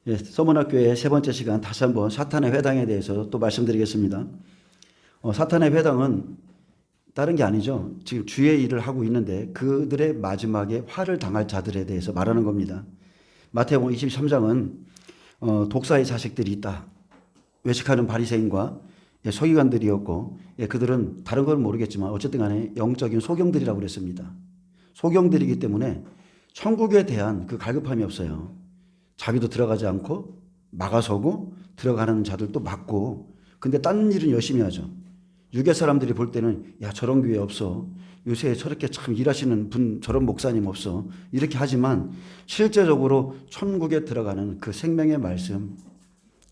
예, 서문학교의 세 번째 시간 다시 한번 사탄의 회당에 대해서 또 말씀드리겠습니다. 사탄의 회당은 다른 게 아니죠. 지금 주의 일을 하고 있는데 그들의 마지막에 화를 당할 자들에 대해서 말하는 겁니다. 마태복음 23장은 독사의 자식들이 있다. 외식하는 바리새인과 서기관들이었고, 그들은 다른 건 모르겠지만 어쨌든 간에 영적인 소경들이라고 그랬습니다. 소경들이기 때문에 천국에 대한 그 갈급함이 없어요. 자기도 들어가지 않고 막아서고 들어가는 자들도 막고, 근데 딴 일은 열심히 하죠. 유괴 사람들이 볼 때는 야, 저런 교회 없어. 요새 저렇게 참 일하시는 분, 저런 목사님 없어. 이렇게 하지만 실제적으로 천국에 들어가는 그 생명의 말씀,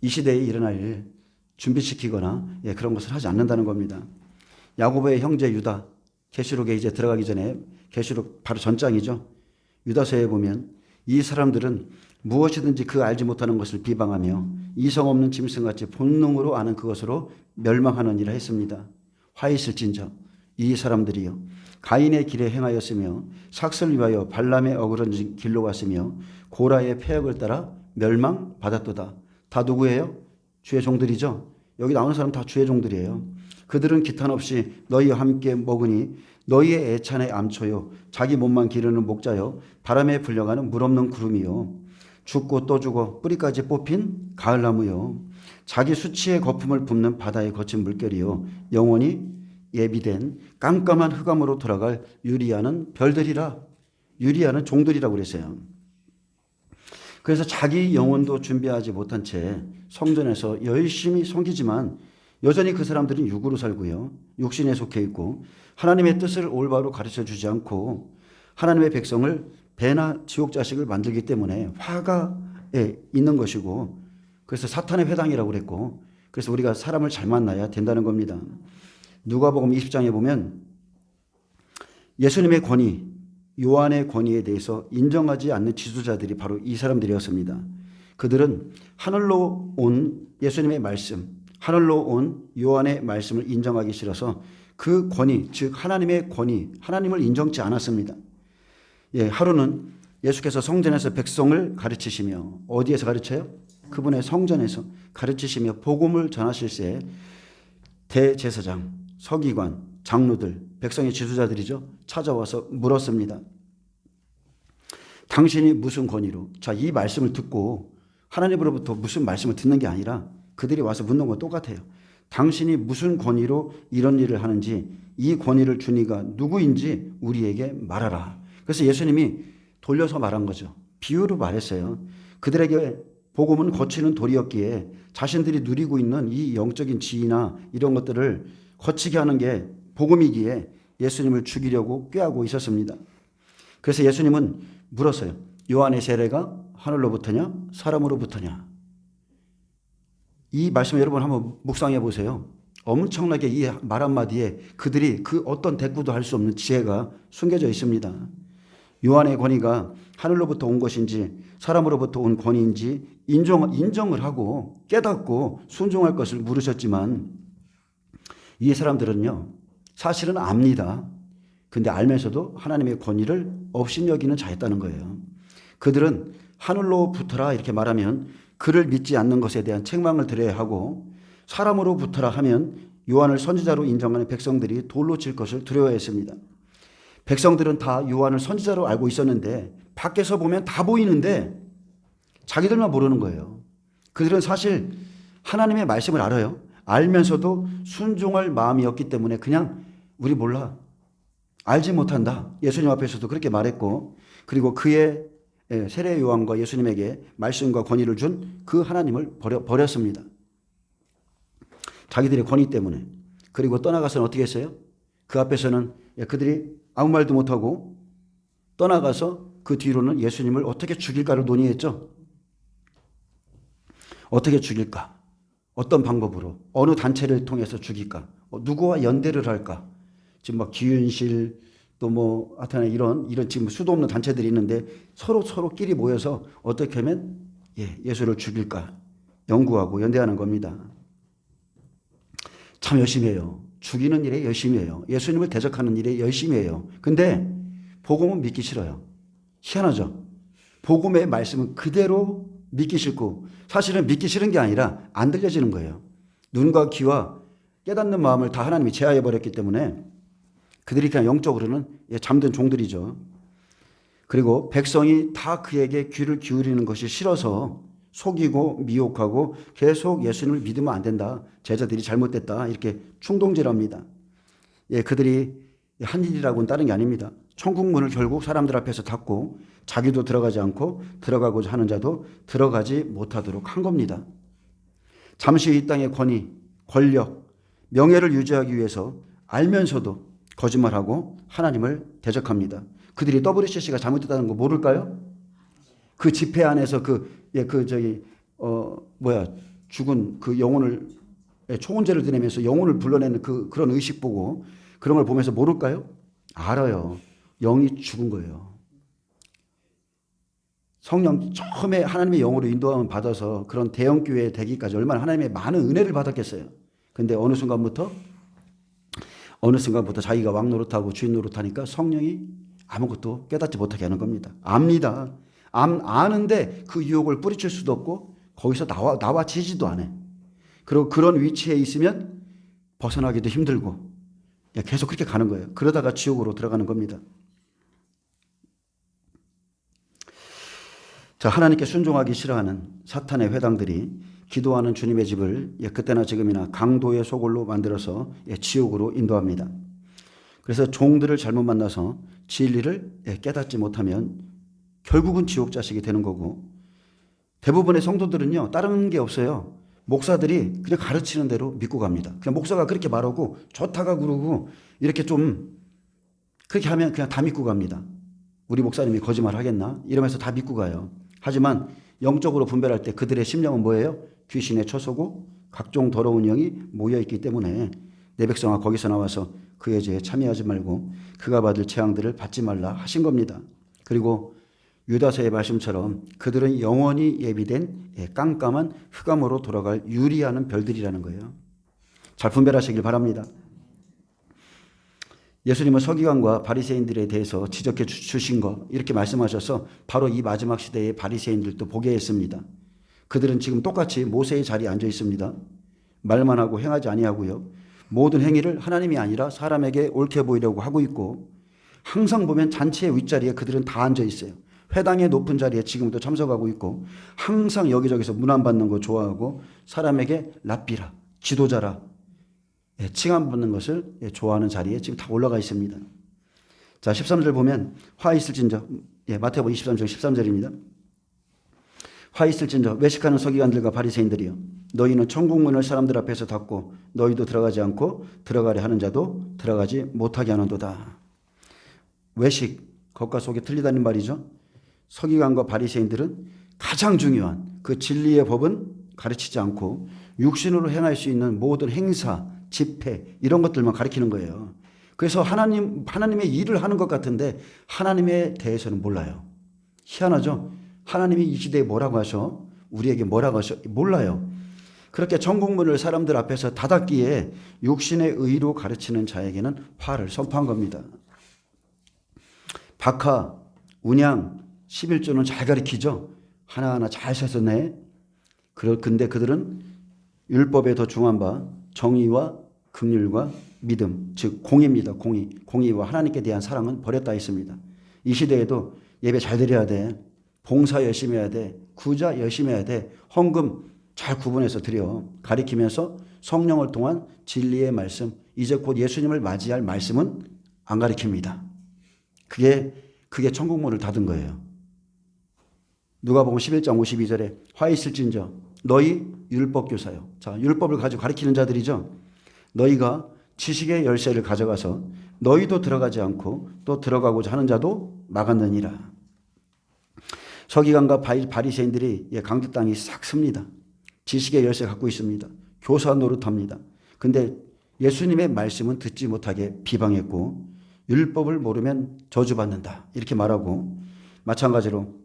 이 시대에 일어날 일 준비시키거나 그런 것을 하지 않는다는 겁니다. 야고보의 형제 유다, 계시록에 이제 들어가기 전에 계시록 바로 전장이죠. 유다서에 보면 이 사람들은 무엇이든지 그 알지 못하는 것을 비방하며 이성 없는 짐승같이 본능으로 아는 그것으로 멸망하느니라 했습니다. 화 있을진저 이 사람들이요 가인의 길에 행하였으며 삭슬 위하여 발람의 어그러진 길로 갔으며 고라의 폐역을 따라 멸망받았도다. 다 누구예요? 주의 종들이죠. 여기 나오는 사람 다 주의 종들이에요. 그들은 기탄 없이 너희와 함께 먹으니 너희의 애찬의 암초요 자기 몸만 기르는 목자요 바람에 불려가는 물 없는 구름이요 죽고 또 죽어 뿌리까지 뽑힌 가을나무요 자기 수치의 거품을 붓는 바다의 거친 물결이요 영원히 예비된 깜깜한 흑암으로 돌아갈 유리아는 별들이라. 유리아는 종들이라고 그랬어요. 그래서 자기 영혼도 준비하지 못한 채 성전에서 열심히 섬기지만 여전히 그 사람들은 육으로 살고요. 육신에 속해 있고 하나님의 뜻을 올바로 가르쳐 주지 않고 하나님의 백성을 배나 지옥 자식을 만들기 때문에 화가 있는 것이고, 그래서 사탄의 회당이라고 그랬고, 그래서 우리가 사람을 잘 만나야 된다는 겁니다. 누가복음 20장에 보면 예수님의 권위, 요한의 권위에 대해서 인정하지 않는 지도자들이 바로 이 사람들이었습니다. 그들은 하늘로 온 예수님의 말씀, 하늘로 온 요한의 말씀을 인정하기 싫어서 그 권위, 즉 하나님의 권위, 하나님을 인정치 않았습니다. 하루는 예수께서 성전에서 백성을 가르치시며, 어디에서 가르쳐요? 그분의 성전에서 가르치시며 복음을 전하실 때 대제사장, 서기관, 장로들, 백성의 지도자들이죠. 찾아와서 물었습니다. 당신이 무슨 권위로? 자, 이 말씀을 듣고 하나님으로부터 무슨 말씀을 듣는 게 아니라 그들이 와서 묻는 건 똑같아요. 당신이 무슨 권위로 이런 일을 하는지, 이 권위를 준 이가 누구인지 우리에게 말하라. 그래서 예수님이 돌려서 말한 거죠. 비유로 말했어요. 그들에게 복음은 거치는 돌이었기에 자신들이 누리고 있는 이 영적인 지위나 이런 것들을 거치게 하는 게 복음이기에 예수님을 죽이려고 꾀하고 있었습니다. 그래서 예수님은 물었어요. 요한의 세례가 하늘로부터냐 사람으로부터냐? 이 말씀 여러분 한번 묵상해 보세요. 엄청나게 이 말 한마디에 그들이 그 어떤 대꾸도 할 수 없는 지혜가 숨겨져 있습니다. 요한의 권위가 하늘로부터 온 것인지 사람으로부터 온 권위인지 인정을 하고 깨닫고 순종할 것을 물으셨지만 이 사람들은요 사실은 압니다. 근데 알면서도 하나님의 권위를 업신여기는 자였다는 거예요. 그들은 하늘로부터라 이렇게 말하면 그를 믿지 않는 것에 대한 책망을 들어야 하고, 사람으로부터라 하면 요한을 선지자로 인정하는 백성들이 돌로 칠 것을 두려워했습니다. 백성들은 다 요한을 선지자로 알고 있었는데 밖에서 보면 다 보이는데 자기들만 모르는 거예요. 그들은 사실 하나님의 말씀을 알아요. 알면서도 순종할 마음이었기 때문에 그냥 우리 몰라, 알지 못한다. 예수님 앞에서도 그렇게 말했고, 그리고 그의 세례 요한과 예수님에게 말씀과 권위를 준 그 하나님을 버렸습니다. 자기들의 권위 때문에. 그리고 떠나가서는 어떻게 했어요? 그 앞에서는 그들이 아무 말도 못하고 떠나가서 그 뒤로는 예수님을 어떻게 죽일까를 논의했죠. 어떻게 죽일까? 어떤 방법으로? 어느 단체를 통해서 죽일까? 누구와 연대를 할까? 지금 막 기윤실 또 하여튼 이런 지금 수도 없는 단체들이 있는데 서로끼리 모여서 어떻게 하면 예수를 죽일까 연구하고 연대하는 겁니다. 참 열심히 해요. 죽이는 일에 열심히 해요. 예수님을 대적하는 일에 열심히 해요. 근데 복음은 믿기 싫어요. 희한하죠. 복음의 말씀은 그대로 믿기 싫고, 사실은 믿기 싫은 게 아니라 안 들려지는 거예요. 눈과 귀와 깨닫는 마음을 다 하나님이 제하해 버렸기 때문에 그들이 그냥 영적으로는 잠든 종들이죠. 그리고 백성이 다 그에게 귀를 기울이는 것이 싫어서 속이고 미혹하고 계속 예수님을 믿으면 안 된다. 제자들이 잘못됐다. 이렇게 충동질합니다. 그들이 한 일이라고는 다른 게 아닙니다. 천국 문을 결국 사람들 앞에서 닫고 자기도 들어가지 않고 들어가고자 하는 자도 들어가지 못하도록 한 겁니다. 잠시 이 땅의 권위, 권력, 명예를 유지하기 위해서 알면서도 거짓말하고 하나님을 대적합니다. 그들이 WCC가 잘못됐다는 거 모를까요? 그 집회 안에서 죽은 그 영혼을, 초혼제를 드리면서 영혼을 불러내는 그런 의식 보고 그런 걸 보면서 모를까요? 알아요. 영이 죽은 거예요. 성령 처음에 하나님의 영으로 인도함을 받아서 그런 대형교회 되기까지 얼마나 하나님의 많은 은혜를 받았겠어요. 근데 어느 순간부터 자기가 왕 노릇하고 주인 노릇하니까 성령이 아무것도 깨닫지 못하게 하는 겁니다. 압니다. 아는데 그 유혹을 뿌리칠 수도 없고 거기서 나와지지도 않아. 그리고 그런 위치에 있으면 벗어나기도 힘들고 계속 그렇게 가는 거예요. 그러다가 지옥으로 들어가는 겁니다. 자, 하나님께 순종하기 싫어하는 사탄의 회당들이 기도하는 주님의 집을 그때나 지금이나 강도의 소굴로 만들어서 지옥으로 인도합니다. 그래서 종들을 잘못 만나서 진리를 깨닫지 못하면 결국은 지옥 자식이 되는 거고, 대부분의 성도들은요 다른 게 없어요. 목사들이 그냥 가르치는 대로 믿고 갑니다. 그냥 목사가 그렇게 말하고 좋다가 그러고 이렇게 좀 그렇게 하면 그냥 다 믿고 갑니다. 우리 목사님이 거짓말 하겠나? 이러면서 다 믿고 가요. 하지만 영적으로 분별할 때 그들의 심령은 뭐예요? 귀신에 처소고 각종 더러운 영이 모여있기 때문에 내 백성아 거기서 나와서 그의 죄에 참여하지 말고 그가 받을 재앙들을 받지 말라 하신 겁니다. 그리고 유다서의 말씀처럼 그들은 영원히 예비된 깜깜한 흑암으로 돌아갈 유리하는 별들이라는 거예요. 잘 분별하시길 바랍니다. 예수님은 서기관과 바리새인들에 대해서 지적해 주신 거 이렇게 말씀하셔서 바로 이 마지막 시대의 바리새인들도 보게 했습니다. 그들은 지금 똑같이 모세의 자리에 앉아 있습니다. 말만 하고 행하지 아니하고요. 모든 행위를 하나님이 아니라 사람에게 옳게 보이려고 하고 있고, 항상 보면 잔치의 윗자리에 그들은 다 앉아 있어요. 회당의 높은 자리에 지금도 참석하고 있고, 항상 여기저기서 문안 받는 거 좋아하고 사람에게 랍비라, 지도자라 칭함 받는 것을 좋아하는 자리에 지금 다 올라가 있습니다. 자, 13절 보면 화 있을진저, 마태복음 23장 13절입니다. 화 있을진저 외식하는 서기관들과 바리새인들이여, 너희는 천국문을 사람들 앞에서 닫고 너희도 들어가지 않고 들어가려 하는 자도 들어가지 못하게 하는도다. 외식, 겉과 속이 틀리다는 말이죠. 서기관과 바리새인들은 가장 중요한 그 진리의 법은 가르치지 않고 육신으로 행할 수 있는 모든 행사, 집회 이런 것들만 가르치는 거예요. 그래서 하나님의 일을 하는 것 같은데 하나님에 대해서는 몰라요. 희한하죠? 하나님이 이 시대에 뭐라고 하셔? 우리에게 뭐라고 하셔? 몰라요. 그렇게 천국문을 사람들 앞에서 닫았기에 육신의 의로 가르치는 자에게는 화를 선포한 겁니다. 박하, 운양, 11조는 잘 가르치죠. 하나하나 잘 세서내. 근데 그들은 율법에 더 중한 바 정의와 긍휼과 믿음, 즉 공의입니다. 공의와 하나님께 대한 사랑은 버렸다 했습니다. 이 시대에도 예배 잘 드려야 돼. 봉사 열심히 해야 돼. 구자 열심히 해야 돼. 헌금 잘 구분해서 드려. 가리키면서 성령을 통한 진리의 말씀, 이제 곧 예수님을 맞이할 말씀은 안 가리킵니다. 그게 천국문을 닫은 거예요. 누가복음 11장 52절에 화 있을진저 너희 율법교사요. 자, 율법을 가지고 가리키는 자들이죠. 너희가 지식의 열쇠를 가져가서 너희도 들어가지 않고 또 들어가고자 하는 자도 막았느니라. 서기관과 바리새인들이 강대 땅이 싹 씁니다. 지식의 열쇠 갖고 있습니다. 교사 노릇합니다. 근데 예수님의 말씀은 듣지 못하게 비방했고 율법을 모르면 저주받는다 이렇게 말하고, 마찬가지로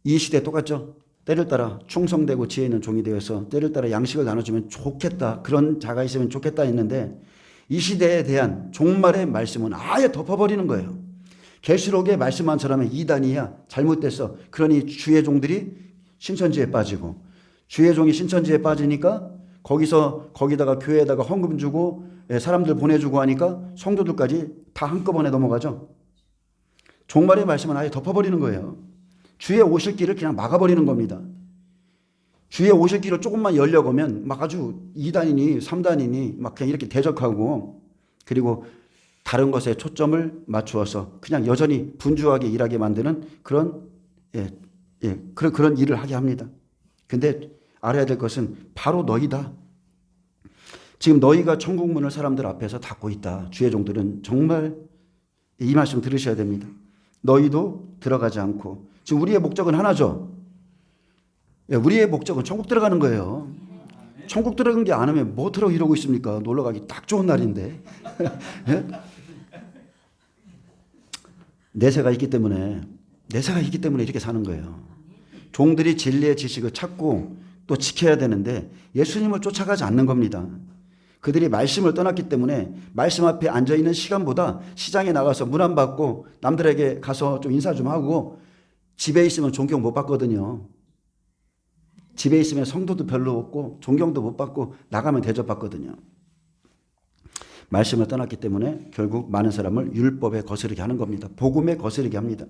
이 시대 똑같죠. 때를 따라 충성되고 지혜 있는 종이 되어서 때를 따라 양식을 나눠주면 좋겠다, 그런 자가 있으면 좋겠다 했는데 이 시대에 대한 종말의 말씀은 아예 덮어버리는 거예요. 계시록에 말씀한 사람은 이단이야, 잘못됐어. 그러니 주의 종들이 신천지에 빠지고, 주의 종이 신천지에 빠지니까 거기다가 교회에다가 헌금 주고 사람들 보내주고 하니까 성도들까지 다 한꺼번에 넘어가죠. 종말의 말씀은 아예 덮어버리는 거예요. 주의 오실 길을 그냥 막아버리는 겁니다. 주의 오실 길을 조금만 열려보면 막 아주 2단이니 3단이니 막 그냥 이렇게 대적하고, 그리고 다른 것에 초점을 맞추어서 그냥 여전히 분주하게 일하게 만드는 그런 일을 하게 합니다. 근데 알아야 될 것은 바로 너희다. 지금 너희가 천국 문을 사람들 앞에서 닫고 있다. 주의 종들은 정말 이 말씀 들으셔야 됩니다. 너희도 들어가지 않고. 지금 우리의 목적은 하나죠. 우리의 목적은 천국 들어가는 거예요. 천국 들어간 게 안 하면 뭐 들어 이러고 있습니까? 놀러 가기 딱 좋은 날인데. 내세가 있기 때문에 이렇게 사는 거예요. 종들이 진리의 지식을 찾고 또 지켜야 되는데 예수님을 쫓아가지 않는 겁니다. 그들이 말씀을 떠났기 때문에 말씀 앞에 앉아있는 시간보다 시장에 나가서 문 안 받고 남들에게 가서 좀 인사 좀 하고, 집에 있으면 존경 못 받거든요. 집에 있으면 성도도 별로 없고 존경도 못 받고 나가면 대접받거든요. 말씀을 떠났기 때문에 결국 많은 사람을 율법에 거스르게 하는 겁니다. 복음에 거스르게 합니다.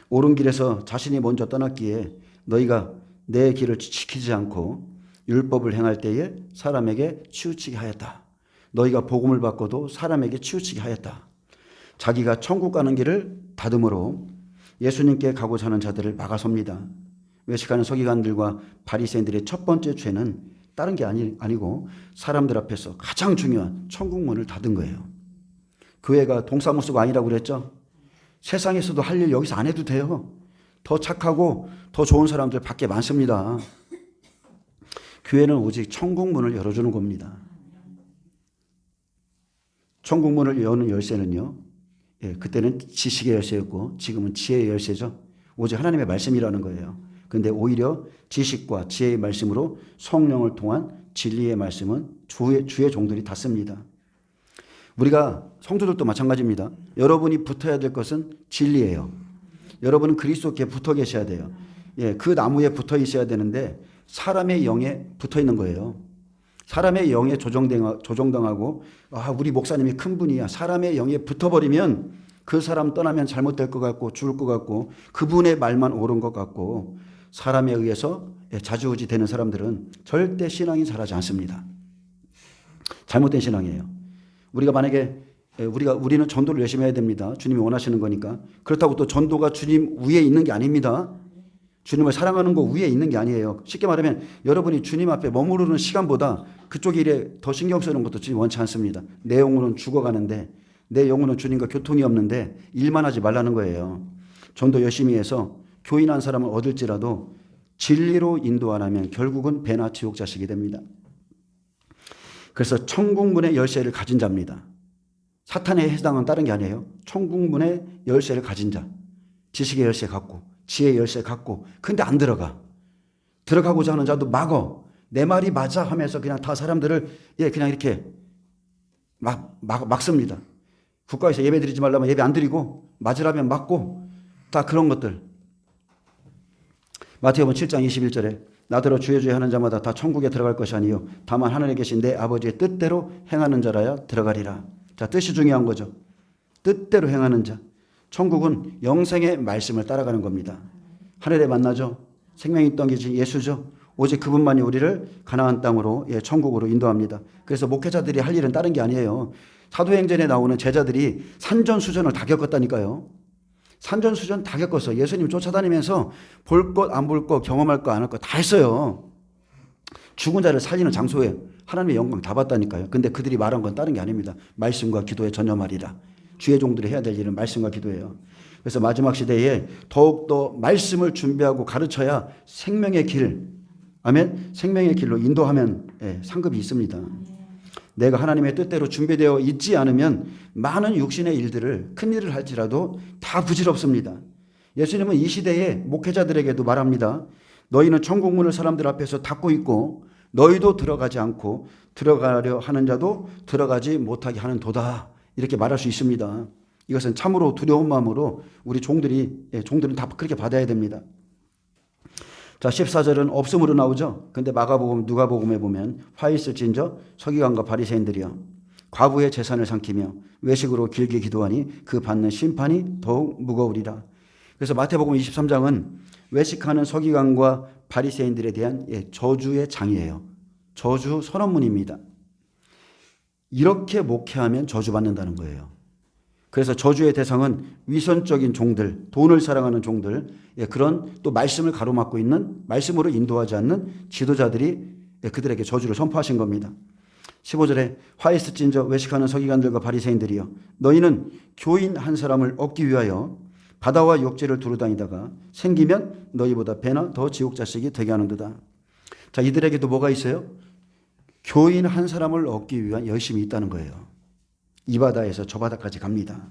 옳은 길에서 자신이 먼저 떠났기에 너희가 내 길을 지키지 않고 율법을 행할 때에 사람에게 치우치게 하였다. 너희가 복음을 받고도 사람에게 치우치게 하였다. 자기가 천국 가는 길을 닫음으로 예수님께 가고자 하는 자들을 막아섭니다. 외식하는 서기관들과 바리새인들의 첫 번째 죄는 다른 게 아니고 사람들 앞에서 가장 중요한 천국 문을 닫은 거예요. 교회가 동사무소가 아니라고 그랬죠. 세상에서도 할 일 여기서 안 해도 돼요. 더 착하고 더 좋은 사람들 밖에 많습니다. 교회는 오직 천국 문을 열어주는 겁니다. 천국 문을 여는 열쇠는요, 그때는 지식의 열쇠였고 지금은 지혜의 열쇠죠. 오직 하나님의 말씀이라는 거예요. 그런데 오히려 지식과 지혜의 말씀으로 성령을 통한 진리의 말씀은 주의 종들이 닫습니다. 우리가 성도들도 마찬가지입니다. 여러분이 붙어야 될 것은 진리예요. 여러분은 그리스도께 붙어 계셔야 돼요. 그 나무에 붙어 있어야 되는데 사람의 영에 붙어 있는 거예요. 사람의 영에 조종당하고 우리 목사님이 큰 분이야. 사람의 영에 붙어버리면 그 사람 떠나면 잘못될 것 같고 죽을 것 같고 그분의 말만 옳은 것 같고 사람에 의해서 자주우지 되는 사람들은 절대 신앙이 자라지 않습니다. 잘못된 신앙이에요. 우리가 만약에 우리는 전도를 열심히 해야 됩니다. 주님이 원하시는 거니까. 그렇다고 또 전도가 주님 위에 있는 게 아닙니다. 주님을 사랑하는 거 위에 있는 게 아니에요. 쉽게 말하면 여러분이 주님 앞에 머무르는 시간보다 그쪽 일에 더 신경 쓰는 것도 주님 원치 않습니다. 내 영혼은 죽어가는데 내 영혼은 주님과 교통이 없는데 일만 하지 말라는 거예요. 전도 열심히 해서 교인한 사람을 얻을지라도 진리로 인도 안 하면 결국은 배나 지옥 자식이 됩니다. 그래서 천국문의 열쇠를 가진 자입니다. 사탄의 해당은 다른 게 아니에요. 천국문의 열쇠를 가진 자. 지식의 열쇠 갖고 지혜의 열쇠 갖고 근데 안 들어가고자 하는 자도 막어. 내 말이 맞아 하면서 그냥 다 사람들을 그냥 이렇게 막습니다. 국가에서 예배 드리지 말라면 예배 안 드리고 맞으라면 맞고 다 그런 것들. 마태복음 7장 21절에 나더러 주의 하는 자마다 다 천국에 들어갈 것이 아니요 다만 하늘에 계신 내 아버지의 뜻대로 행하는 자라야 들어가리라. 자, 뜻이 중요한 거죠. 뜻대로 행하는 자. 천국은 영생의 말씀을 따라가는 겁니다. 하늘에 만나죠. 생명이 있던 게 예수죠. 오직 그분만이 우리를 가나안 땅으로 천국으로 인도합니다. 그래서 목회자들이 할 일은 다른 게 아니에요. 사도행전에 나오는 제자들이 산전수전을 다 겪었다니까요. 산전수전 다 겪었어. 예수님 쫓아다니면서 볼 것, 안 볼 것, 경험할 거, 안 할 거 다 했어요. 죽은 자를 살리는 장소에 하나님의 영광 다 봤다니까요. 근데 그들이 말한 건 다른 게 아닙니다. 말씀과 기도에 전념하리라. 주의 종들이 해야 될 일은 말씀과 기도예요. 그래서 마지막 시대에 더욱더 말씀을 준비하고 가르쳐야 생명의 길, 아멘, 생명의 길로 인도하면 상급이 있습니다. 내가 하나님의 뜻대로 준비되어 있지 않으면 많은 육신의 일들을 큰 일을 할지라도 다 부질없습니다. 예수님은 이 시대의 목회자들에게도 말합니다. 너희는 천국문을 사람들 앞에서 닫고 있고 너희도 들어가지 않고 들어가려 하는 자도 들어가지 못하게 하는 도다. 이렇게 말할 수 있습니다. 이것은 참으로 두려운 마음으로 우리 종들은 다 그렇게 받아야 됩니다. 자, 14절은 없음으로 나오죠. 근데 마가복음, 누가복음에 보면 화 있을진저 서기관과 바리새인들이여 과부의 재산을 삼키며 외식으로 길게 기도하니 그 받는 심판이 더욱 무거우리라. 그래서 마태복음 23장은 외식하는 서기관과 바리새인들에 대한 저주의 장이에요. 저주 선언문입니다. 이렇게 목회하면 저주받는다는 거예요. 그래서 저주의 대상은 위선적인 종들, 돈을 사랑하는 종들, 그런 또 말씀을 가로막고 있는, 말씀으로 인도하지 않는 지도자들이 그들에게 저주를 선포하신 겁니다. 15절에 화 있을진저 외식하는 서기관들과 바리새인들이여 너희는 교인 한 사람을 얻기 위하여 바다와 욕지를 두루다니다가 생기면 너희보다 배나 더 지옥 자식이 되게 하는도다. 자, 이들에게도 뭐가 있어요? 교인 한 사람을 얻기 위한 열심이 있다는 거예요. 이 바다에서 저 바다까지 갑니다.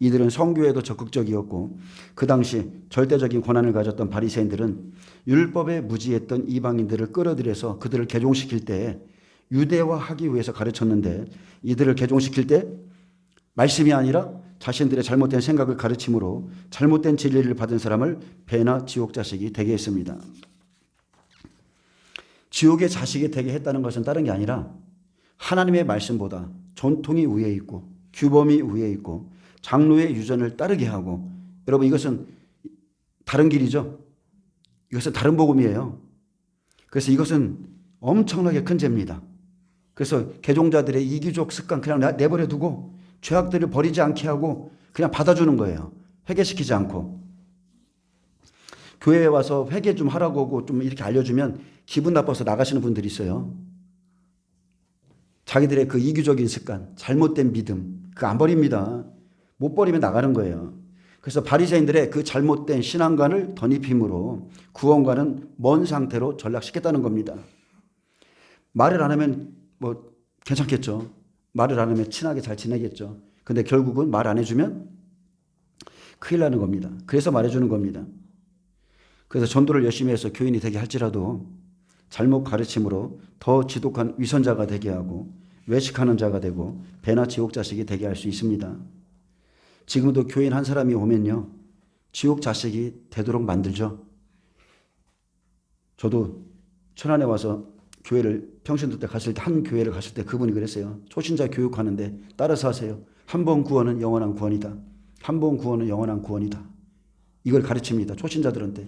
이들은 선교에도 적극적이었고 그 당시 절대적인 권한을 가졌던 바리새인들은 율법에 무지했던 이방인들을 끌어들여서 그들을 개종시킬 때 유대화하기 위해서 가르쳤는데 이들을 개종시킬 때 말씀이 아니라 자신들의 잘못된 생각을 가르침으로 잘못된 진리를 받은 사람을 배나 지옥 자식이 되게 했습니다. 지옥의 자식이 되게 했다는 것은 다른 게 아니라 하나님의 말씀보다 전통이 위에 있고 규범이 위에 있고 장로의 유전을 따르게 하고, 여러분 이것은 다른 길이죠. 이것은 다른 복음이에요. 그래서 이것은 엄청나게 큰 죄입니다. 그래서 개종자들의 이기적 습관 그냥 내버려 두고 죄악들을 버리지 않게 하고 그냥 받아주는 거예요. 회개시키지 않고. 교회에 와서 회개 좀 하라고 하고 좀 이렇게 알려주면 기분 나빠서 나가시는 분들이 있어요. 자기들의 그 이기적인 습관, 잘못된 믿음, 그거 안 버립니다. 못 버리면 나가는 거예요. 그래서 바리새인들의 그 잘못된 신앙관을 덧입힘으로 구원과는 먼 상태로 전락시켰다는 겁니다. 말을 안 하면 뭐 괜찮겠죠. 말을 안 하면 친하게 잘 지내겠죠. 근데 결국은 말 안 해주면 큰일 나는 겁니다. 그래서 말해주는 겁니다. 그래서 전도를 열심히 해서 교인이 되게 할지라도 잘못 가르침으로 더 지독한 위선자가 되게 하고 외식하는 자가 되고 배나 지옥 자식이 되게 할 수 있습니다. 지금도 교인 한 사람이 오면요, 지옥 자식이 되도록 만들죠. 저도 천안에 와서 교회를 평신도 때 갔을 때 한 교회를 갔을 때 그분이 그랬어요. 초신자 교육하는데 따라서 하세요. 한 번 구원은 영원한 구원이다. 한 번 구원은 영원한 구원이다. 이걸 가르칩니다. 초신자들한테.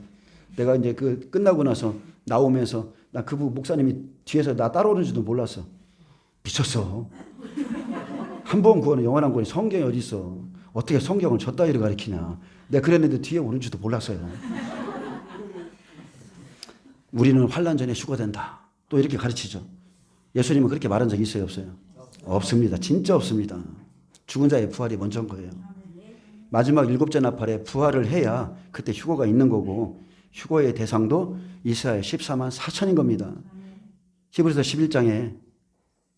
내가 이제 그 끝나고 나서 나오면서 나 그분 목사님이 뒤에서 나 따라오는지도 몰랐어. 미쳤어. 한 번 구원은 영원한 구원이 성경에 어디 있어. 어떻게 성경을 저 따위를 가르치냐. 내가 그랬는데 뒤에 오는지도 몰랐어요. 우리는 환난 전에 휴거된다. 또 이렇게 가르치죠. 예수님은 그렇게 말한 적이 있어요, 없어요? 없습니다. 진짜 없습니다. 죽은 자의 부활이 먼저인 거예요. 마지막 7째 나팔에 부활을 해야 그때 휴거가 있는 거고, 휴거의 대상도 이스라엘 14만 4천인 겁니다. 히브리서 11장에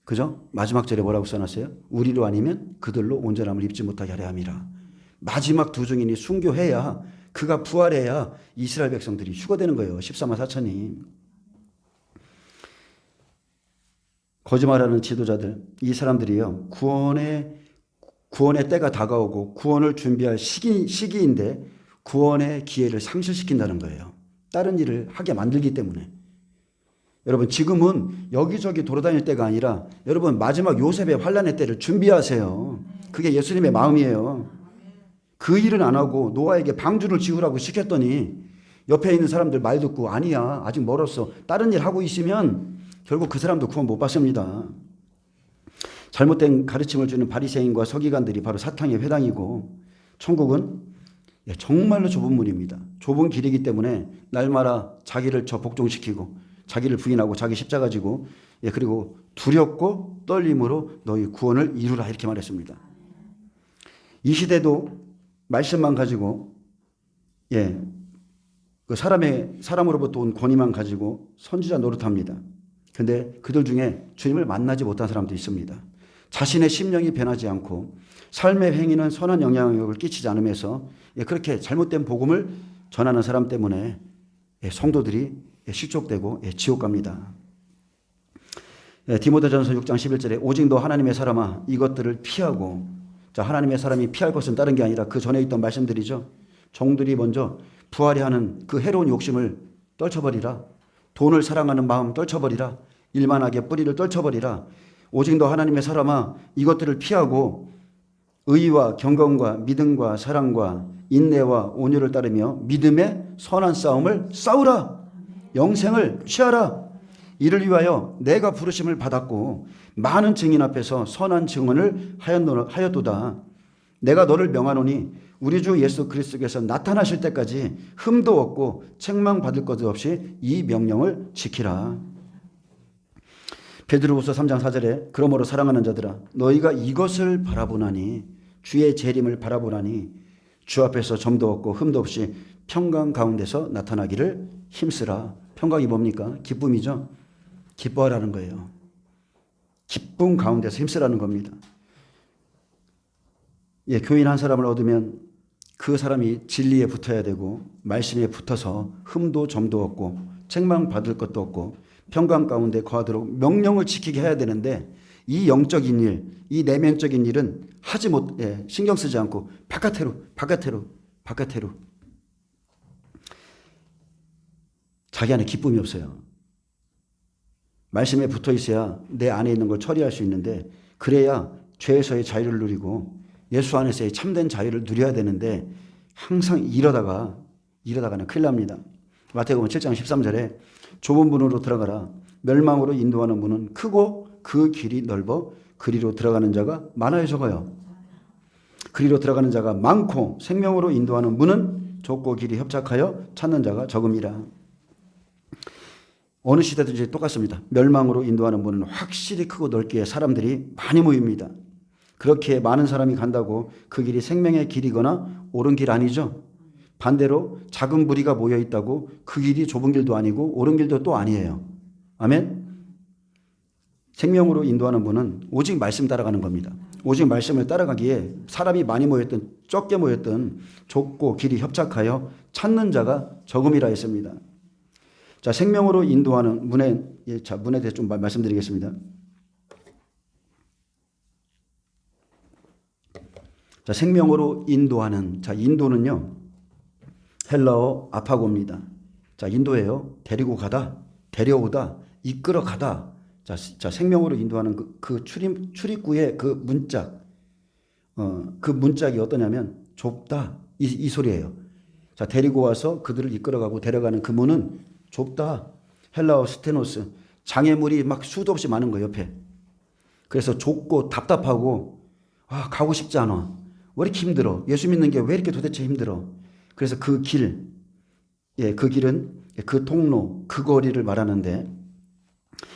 그죠? 마지막 절에 뭐라고 써놨어요? 우리로 아니면 그들로 온전함을 입지 못하게 하려 함이라. 마지막 두 증인이 순교해야, 그가 부활해야 이스라엘 백성들이 휴거되는 거예요. 14만 4천이. 거짓말하는 지도자들, 이 사람들이요, 구원의 때가 다가오고 구원을 준비할 시기인데 구원의 기회를 상실시킨다는 거예요. 다른 일을 하게 만들기 때문에. 여러분 지금은 여기저기 돌아다닐 때가 아니라 여러분 마지막 요셉의 환난의 때를 준비하세요. 그게 예수님의 마음이에요. 그 일은 안 하고 노아에게 방주를 지으라고 시켰더니 옆에 있는 사람들 말 듣고 아니야 아직 멀었어 다른 일 하고 있으면 결국 그 사람도 구원 못 받습니다. 잘못된 가르침을 주는 바리새인과 서기관들이 바로 사탄의 회당이고, 천국은 정말로 좁은 문입니다. 좁은 길이기 때문에 날마다 자기를 복종시키고 자기를 부인하고 자기 십자가 지고 그리고 두렵고 떨림으로 너희 구원을 이루라 이렇게 말했습니다. 이 시대도 말씀만 가지고 그 사람으로부터 온 권위만 가지고 선지자 노릇합니다. 근데 그들 중에 주님을 만나지 못한 사람도 있습니다. 자신의 심령이 변하지 않고 삶의 행위는 선한 영향력을 끼치지 않으면서 그렇게 잘못된 복음을 전하는 사람 때문에 성도들이 실족되고 지옥 갑니다. 디모데전서 6장 11절에 오직 너 하나님의 사람아 이것들을 피하고, 자 하나님의 사람이 피할 것은 다른 게 아니라 그 전에 있던 말씀들이죠. 종들이 먼저 부하려 하는 그 해로운 욕심을 떨쳐버리라. 돈을 사랑하는 마음 떨쳐버리라. 일만하게 뿌리를 떨쳐버리라. 오직 너 하나님의 사람아, 이것들을 피하고 의와 경건과 믿음과 사랑과 인내와 온유를 따르며 믿음의 선한 싸움을 싸우라. 영생을 취하라. 이를 위하여 내가 부르심을 받았고 많은 증인 앞에서 선한 증언을 하였도다. 내가 너를 명하노니 우리 주 예수 그리스도께서 나타나실 때까지 흠도 없고 책망받을 것 없이 이 명령을 지키라. 베드로후서 3장 4절에 그러므로 사랑하는 자들아, 너희가 이것을 바라보나니, 주의 재림을 바라보나니 주 앞에서 점도 없고 흠도 없이 평강 가운데서 나타나기를 힘쓰라. 평강이 뭡니까? 기쁨이죠. 기뻐하라는 거예요. 기쁨 가운데서 힘쓰라는 겁니다. 예, 교인 한 사람을 얻으면 그 사람이 진리에 붙어야 되고 말씀에 붙어서 흠도 점도 없고 책망받을 것도 없고 평강 가운데 거하도록 명령을 지키게 해야 되는데, 이 영적인 일, 이 내면적인 일은 하지 못, 신경 쓰지 않고 바깥으로 자기 안에 기쁨이 없어요. 말씀에 붙어 있어야 내 안에 있는 걸 처리할 수 있는데, 그래야 죄에서의 자유를 누리고 예수 안에서의 참된 자유를 누려야 되는데, 항상 이러다가는 큰일 납니다. 마태복음 7장 13절에 좁은 문으로 들어가라. 멸망으로 인도하는 문은 크고 그 길이 넓어 그리로 들어가는 자가 많아요, 적어요? 그리로 들어가는 자가 많고 생명으로 인도하는 문은 좁고 길이 협착하여 찾는 자가 적음이라. 어느 시대든지 똑같습니다. 멸망으로 인도하는 문은 확실히 크고 넓기에 사람들이 많이 모입니다. 그렇게 많은 사람이 간다고 그 길이 생명의 길이거나 옳은 길 아니죠. 반대로 작은 무리가 모여 있다고 그 길이 좁은 길도 아니고 옳은 길도 또 아니에요. 아멘. 생명으로 인도하는 분은 오직 말씀 따라가는 겁니다. 오직 말씀을 따라가기에 사람이 많이 모였든 적게 모였든 좁고 길이 협착하여 찾는 자가 적음이라 했습니다. 자, 생명으로 인도하는 문에 대해서 좀 말씀드리겠습니다. 자, 생명으로 인도하는, 자, 인도는요, 헬라어 아파고입니다. 자, 인도예요. 데리고 가다, 데려오다, 이끌어 가다. 자, 생명으로 인도하는 그 출입구의 그 문짝, 그 문짝이 어떠냐면 좁다, 이 소리예요. 자, 데리고 와서 그들을 이끌어가고 데려가는 그 문은 좁다. 헬라어 스테노스, 장애물이 막 수도 없이 많은 거예요, 옆에. 그래서 좁고 답답하고, 가고 싶지 않아. 왜 이렇게 힘들어? 예수 믿는 게 왜 이렇게 도대체 힘들어? 그래서 그 길, 그 길은 그 통로, 그 거리를 말하는데,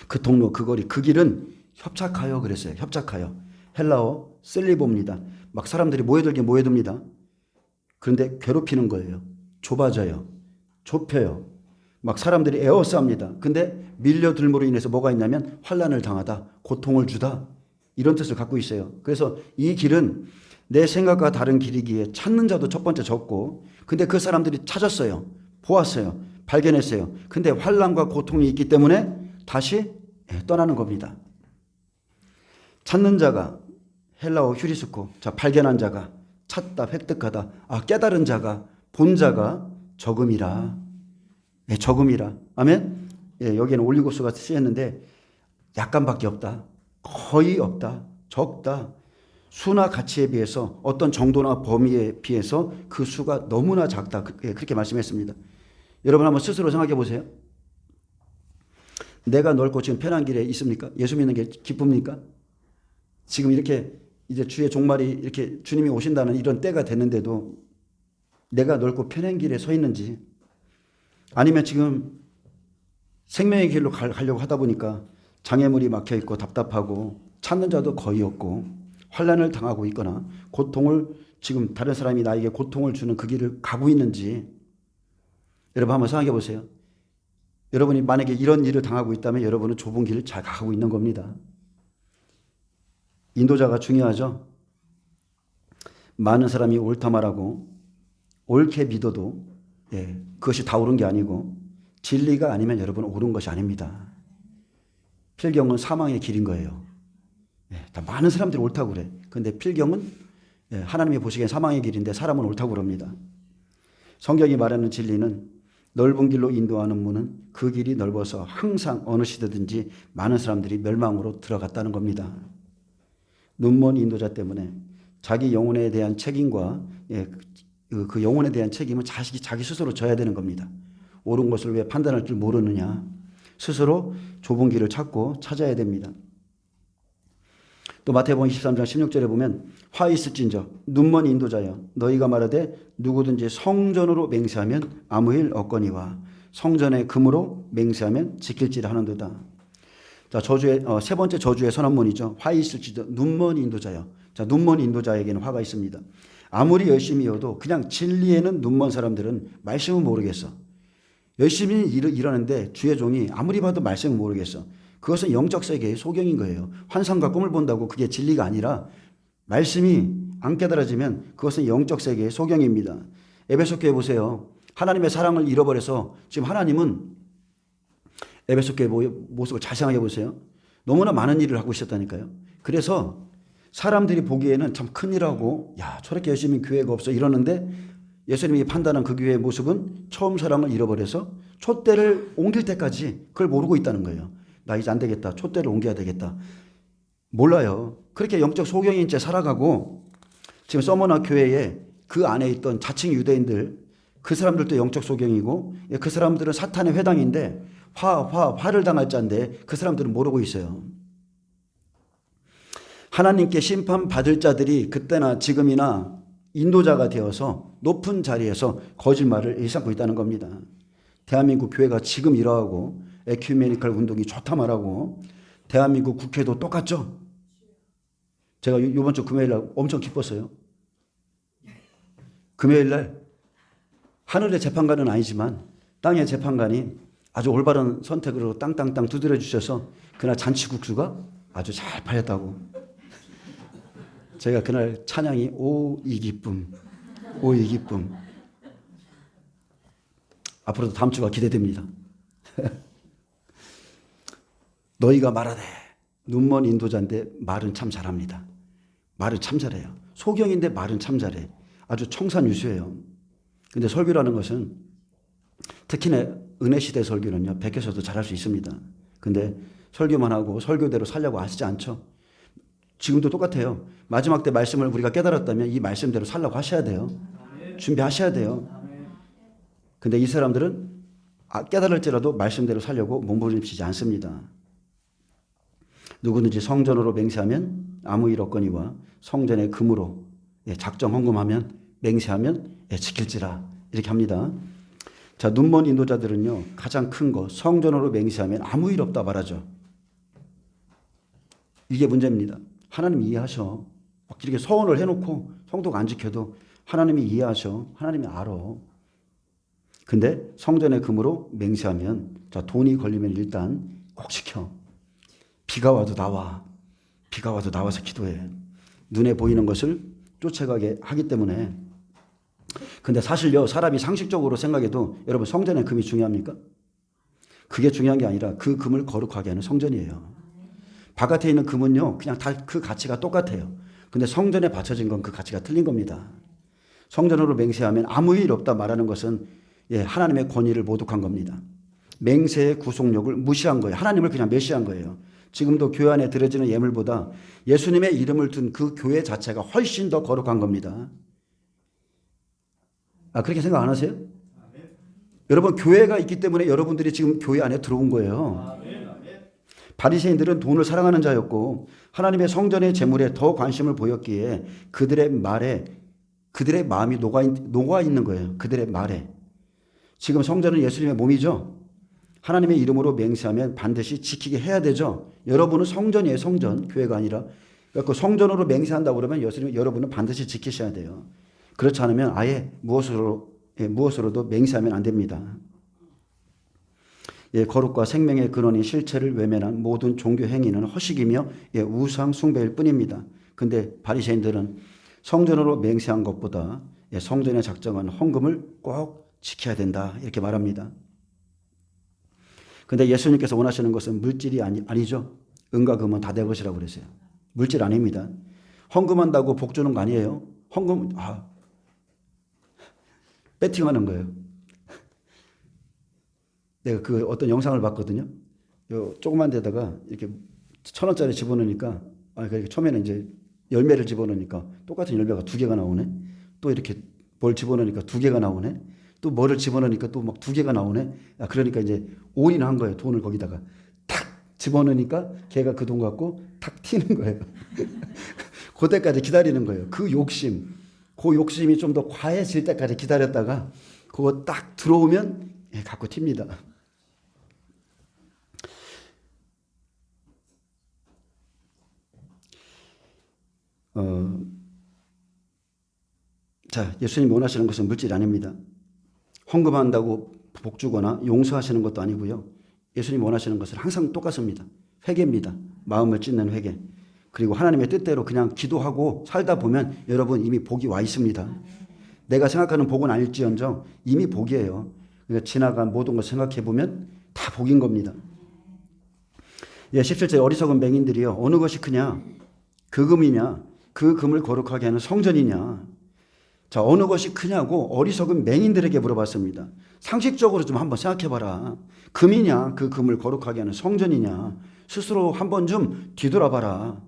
그 통로, 그 거리, 그 길은 협착하여 그랬어요. 협착하여. 헬라어 셀리보입니다. 막 사람들이 모여듭니다. 그런데 괴롭히는 거예요. 좁아져요. 좁혀요. 막 사람들이 에워쌉니다. 근데 밀려들므로 인해서 뭐가 있냐면 환난을 당하다, 고통을 주다, 이런 뜻을 갖고 있어요. 그래서 이 길은 내 생각과 다른 길이기에 찾는 자도 첫 번째 적고, 근데 그 사람들이 찾았어요. 보았어요. 발견했어요. 근데 환난과 고통이 있기 때문에 다시 떠나는 겁니다. 찾는 자가 헬라어 휴리스코, 자, 발견한 자가, 찾다, 획득하다, 깨달은 자가, 본 자가 적음이라. 적음이라. 아멘? 여기에는 올리고수가 쓰였는데 약간밖에 없다. 거의 없다. 적다. 수나 가치에 비해서 어떤 정도나 범위에 비해서 그 수가 너무나 작다. 그렇게 말씀했습니다. 여러분 한번 스스로 생각해 보세요. 내가 넓고 지금 편한 길에 있습니까? 예수 믿는 게 기쁩니까? 지금 이렇게 이제 주의 종말이 이렇게 주님이 오신다는 이런 때가 됐는데도 내가 넓고 편한 길에 서 있는지, 아니면 지금 생명의 길로 가려고 하다 보니까 장애물이 막혀 있고 답답하고 찾는 자도 거의 없고 환난을 당하고 있거나 고통을, 지금 다른 사람이 나에게 고통을 주는 그 길을 가고 있는지 여러분 한번 생각해 보세요. 여러분이 만약에 이런 일을 당하고 있다면 여러분은 좁은 길을 잘 가고 있는 겁니다. 인도자가 중요하죠. 많은 사람이 옳다 말하고 옳게 믿어도 그것이 다 옳은 게 아니고 진리가 아니면 여러분 옳은 것이 아닙니다. 필경은 사망의 길인 거예요. 다 많은 사람들이 옳다고 그래. 그런데 필경은 하나님이 보시기엔 사망의 길인데 사람은 옳다고 그럽니다. 성경이 말하는 진리는 넓은 길로 인도하는 문은 그 길이 넓어서 항상 어느 시대든지 많은 사람들이 멸망으로 들어갔다는 겁니다. 눈먼 인도자 때문에 자기 영혼에 대한 책임과 그 영혼에 대한 책임은 자기 스스로 져야 되는 겁니다. 옳은 것을 왜 판단할 줄 모르느냐. 스스로 좁은 길을 찾아야 됩니다. 또 마태복음 23장 16절에 보면 화 있을진저 눈먼 인도자여 너희가 말하되 누구든지 성전으로 맹세하면 아무 일 없거니와 성전의 금으로 맹세하면 지킬지라 하는도다. 자, 세 번째 저주의 선언문이죠. 화 있을지저 눈먼 인도자여. 자, 눈먼 인도자에게는 화가 있습니다. 아무리 열심히 해도 그냥 진리에는 눈먼 사람들은 말씀은 모르겠어. 열심히 일하는데 주의 종이 아무리 봐도 말씀은 모르겠어. 그것은 영적 세계의 소경인 거예요. 환상과 꿈을 본다고 그게 진리가 아니라 말씀이 안 깨달아지면 그것은 영적 세계의 소경입니다. 에베소 교회 보세요. 하나님의 사랑을 잃어버려서 지금 하나님은 에베소 교회 모습을 자세하게 보세요. 너무나 많은 일을 하고 있었다니까요. 그래서 사람들이 보기에는 참 큰일하고 야 저렇게 열심히 교회가 없어 이러는데 예수님이 판단한 그 교회의 모습은 처음 사랑을 잃어버려서 촛대를 옮길 때까지 그걸 모르고 있다는 거예요. 나 이제 안 되겠다. 촛대를 옮겨야 되겠다. 몰라요. 그렇게 영적 소경인 채 살아가고 지금 서머나 교회에 그 안에 있던 자칭 유대인들 그 사람들도 영적 소경이고 그 사람들은 사탄의 회당인데 화를 당할 자인데 그 사람들은 모르고 있어요. 하나님께 심판받을 자들이 그때나 지금이나 인도자가 되어서 높은 자리에서 거짓말을 일삼고 있다는 겁니다. 대한민국 교회가 지금 이러하고 에큐메니컬 운동이 좋다 말하고 대한민국 국회도 똑같죠. 제가 이번 주 금요일 날 엄청 기뻤어요. 금요일 날 하늘의 재판관은 아니지만 땅의 재판관이 아주 올바른 선택으로 땅땅땅 두드려 주셔서 그날 잔치국수가 아주 잘 팔렸다고. 제가 그날 찬양이 오 이 기쁨 오 이 기쁨. 앞으로도 다음 주가 기대됩니다. 너희가 말하되 눈먼 인도자인데 말은 참 잘합니다. 말을 참 잘해요. 소경인데 말은 참 잘해. 아주 청산유수예요. 근데 설교라는 것은 특히나 은혜시대 설교는요. 백에서도 잘할 수 있습니다. 근데 설교만 하고 설교대로 살려고 하시지 않죠. 지금도 똑같아요. 마지막 때 말씀을 우리가 깨달았다면 이 말씀대로 살려고 하셔야 돼요. 준비하셔야 돼요. 근데 이 사람들은 깨달을지라도 말씀대로 살려고 몸부림치지 않습니다. 누구든지 성전으로 맹세하면 아무 일 없거니와 성전의 금으로 작정 헌금하면 맹세하면 지킬지라 이렇게 합니다. 자, 눈먼 인도자들은요. 가장 큰 거 성전으로 맹세하면 아무 일 없다 말하죠. 이게 문제입니다. 하나님 이해하셔. 막 이렇게 서원을 해놓고 성도가 안 지켜도 하나님이 이해하셔. 하나님이 알아. 근데 성전의 금으로 맹세하면 자 돈이 걸리면 일단 꼭 지켜. 비가 와도 나와. 비가 와도 나와서 기도해. 눈에 보이는 것을 쫓아가게 하기 때문에. 근데 사실요 사람이 상식적으로 생각해도 여러분 성전의 금이 중요합니까? 그게 중요한 게 아니라 그 금을 거룩하게 하는 성전이에요. 바깥에 있는 금은요 그냥 다 그 가치가 똑같아요. 근데 성전에 바쳐진 건 그 가치가 틀린 겁니다. 성전으로 맹세하면 아무 일 없다 말하는 것은 하나님의 권위를 모독한 겁니다. 맹세의 구속력을 무시한 거예요. 하나님을 그냥 멸시한 거예요. 지금도 교회 안에 드려지는 예물보다 예수님의 이름을 둔 그 교회 자체가 훨씬 더 거룩한 겁니다. 그렇게 생각 안 하세요? 여러분 교회가 있기 때문에 여러분들이 지금 교회 안에 들어온 거예요. 바리새인들은 돈을 사랑하는 자였고 하나님의 성전의 재물에 더 관심을 보였기에 그들의 말에 그들의 마음이 녹아 있는 거예요. 그들의 말에. 지금 성전은 예수님의 몸이죠. 하나님의 이름으로 맹세하면 반드시 지키게 해야 되죠. 여러분은 성전이에요. 성전. 교회가 아니라. 그러니까 성전으로 맹세한다고 그러면 여러분은 반드시 지키셔야 돼요. 그렇지 않으면 아예 무엇으로도 맹세하면 안 됩니다. 거룩과 생명의 근원인 실체를 외면한 모든 종교 행위는 허식이며 우상 숭배일 뿐입니다. 근데 바리새인들은 성전으로 맹세한 것보다 성전에 작정한 헌금을 꼭 지켜야 된다 이렇게 말합니다. 근데 예수님께서 원하시는 것은 물질이 아니죠. 은과 금은 다 내 것이라고 그러세요. 물질 아닙니다. 헌금한다고 복 주는 거 아니에요. 헌금 배팅하는 거예요. 내가 그 어떤 영상을 봤거든요. 요 조그만 데다가 이렇게 1,000원짜리 집어넣으니까, 그러니까 처음에는 이제 열매를 집어넣으니까 똑같은 열매가 2개가 나오네. 또 이렇게 뭘 집어넣으니까 2개가 나오네. 또 뭐를 집어넣으니까 또 막 2개가 나오네. 그러니까 이제 올인한 거예요. 돈을 거기다가 탁 집어넣으니까 걔가 그 돈 갖고 탁 튀는 거예요. 그때까지 기다리는 거예요. 그 욕심이 좀 더 과해질 때까지 기다렸다가 그거 딱 들어오면 갖고 튑니다. 자, 예수님이 원하시는 것은 물질이 아닙니다. 헌금한다고 복 주거나 용서하시는 것도 아니고요. 예수님이 원하시는 것은 항상 똑같습니다. 회개입니다. 마음을 찢는 회개. 그리고 하나님의 뜻대로 그냥 기도하고 살다 보면 여러분 이미 복이 와 있습니다. 내가 생각하는 복은 아닐지언정 이미 복이에요. 그러니까 지나간 모든 것을 생각해 보면 다 복인 겁니다. 17절 어리석은 맹인들이요. 어느 것이 크냐? 그 금이냐? 그 금을 거룩하게 하는 성전이냐? 자, 어느 것이 크냐고 어리석은 맹인들에게 물어봤습니다. 상식적으로 좀 한번 생각해봐라. 금이냐? 그 금을 거룩하게 하는 성전이냐? 스스로 한번 좀 뒤돌아봐라.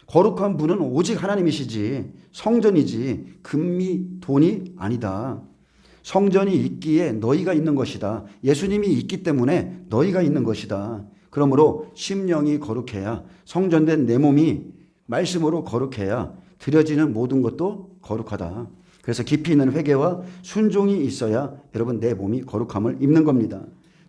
거룩한 분은 오직 하나님이시지 성전이지 금이 돈이 아니다. 성전이 있기에 너희가 있는 것이다. 예수님이 있기 때문에 너희가 있는 것이다. 그러므로 심령이 거룩해야 성전된 내 몸이 말씀으로 거룩해야 드려지는 모든 것도 거룩하다. 그래서 깊이 있는 회개와 순종이 있어야 여러분 내 몸이 거룩함을 입는 겁니다.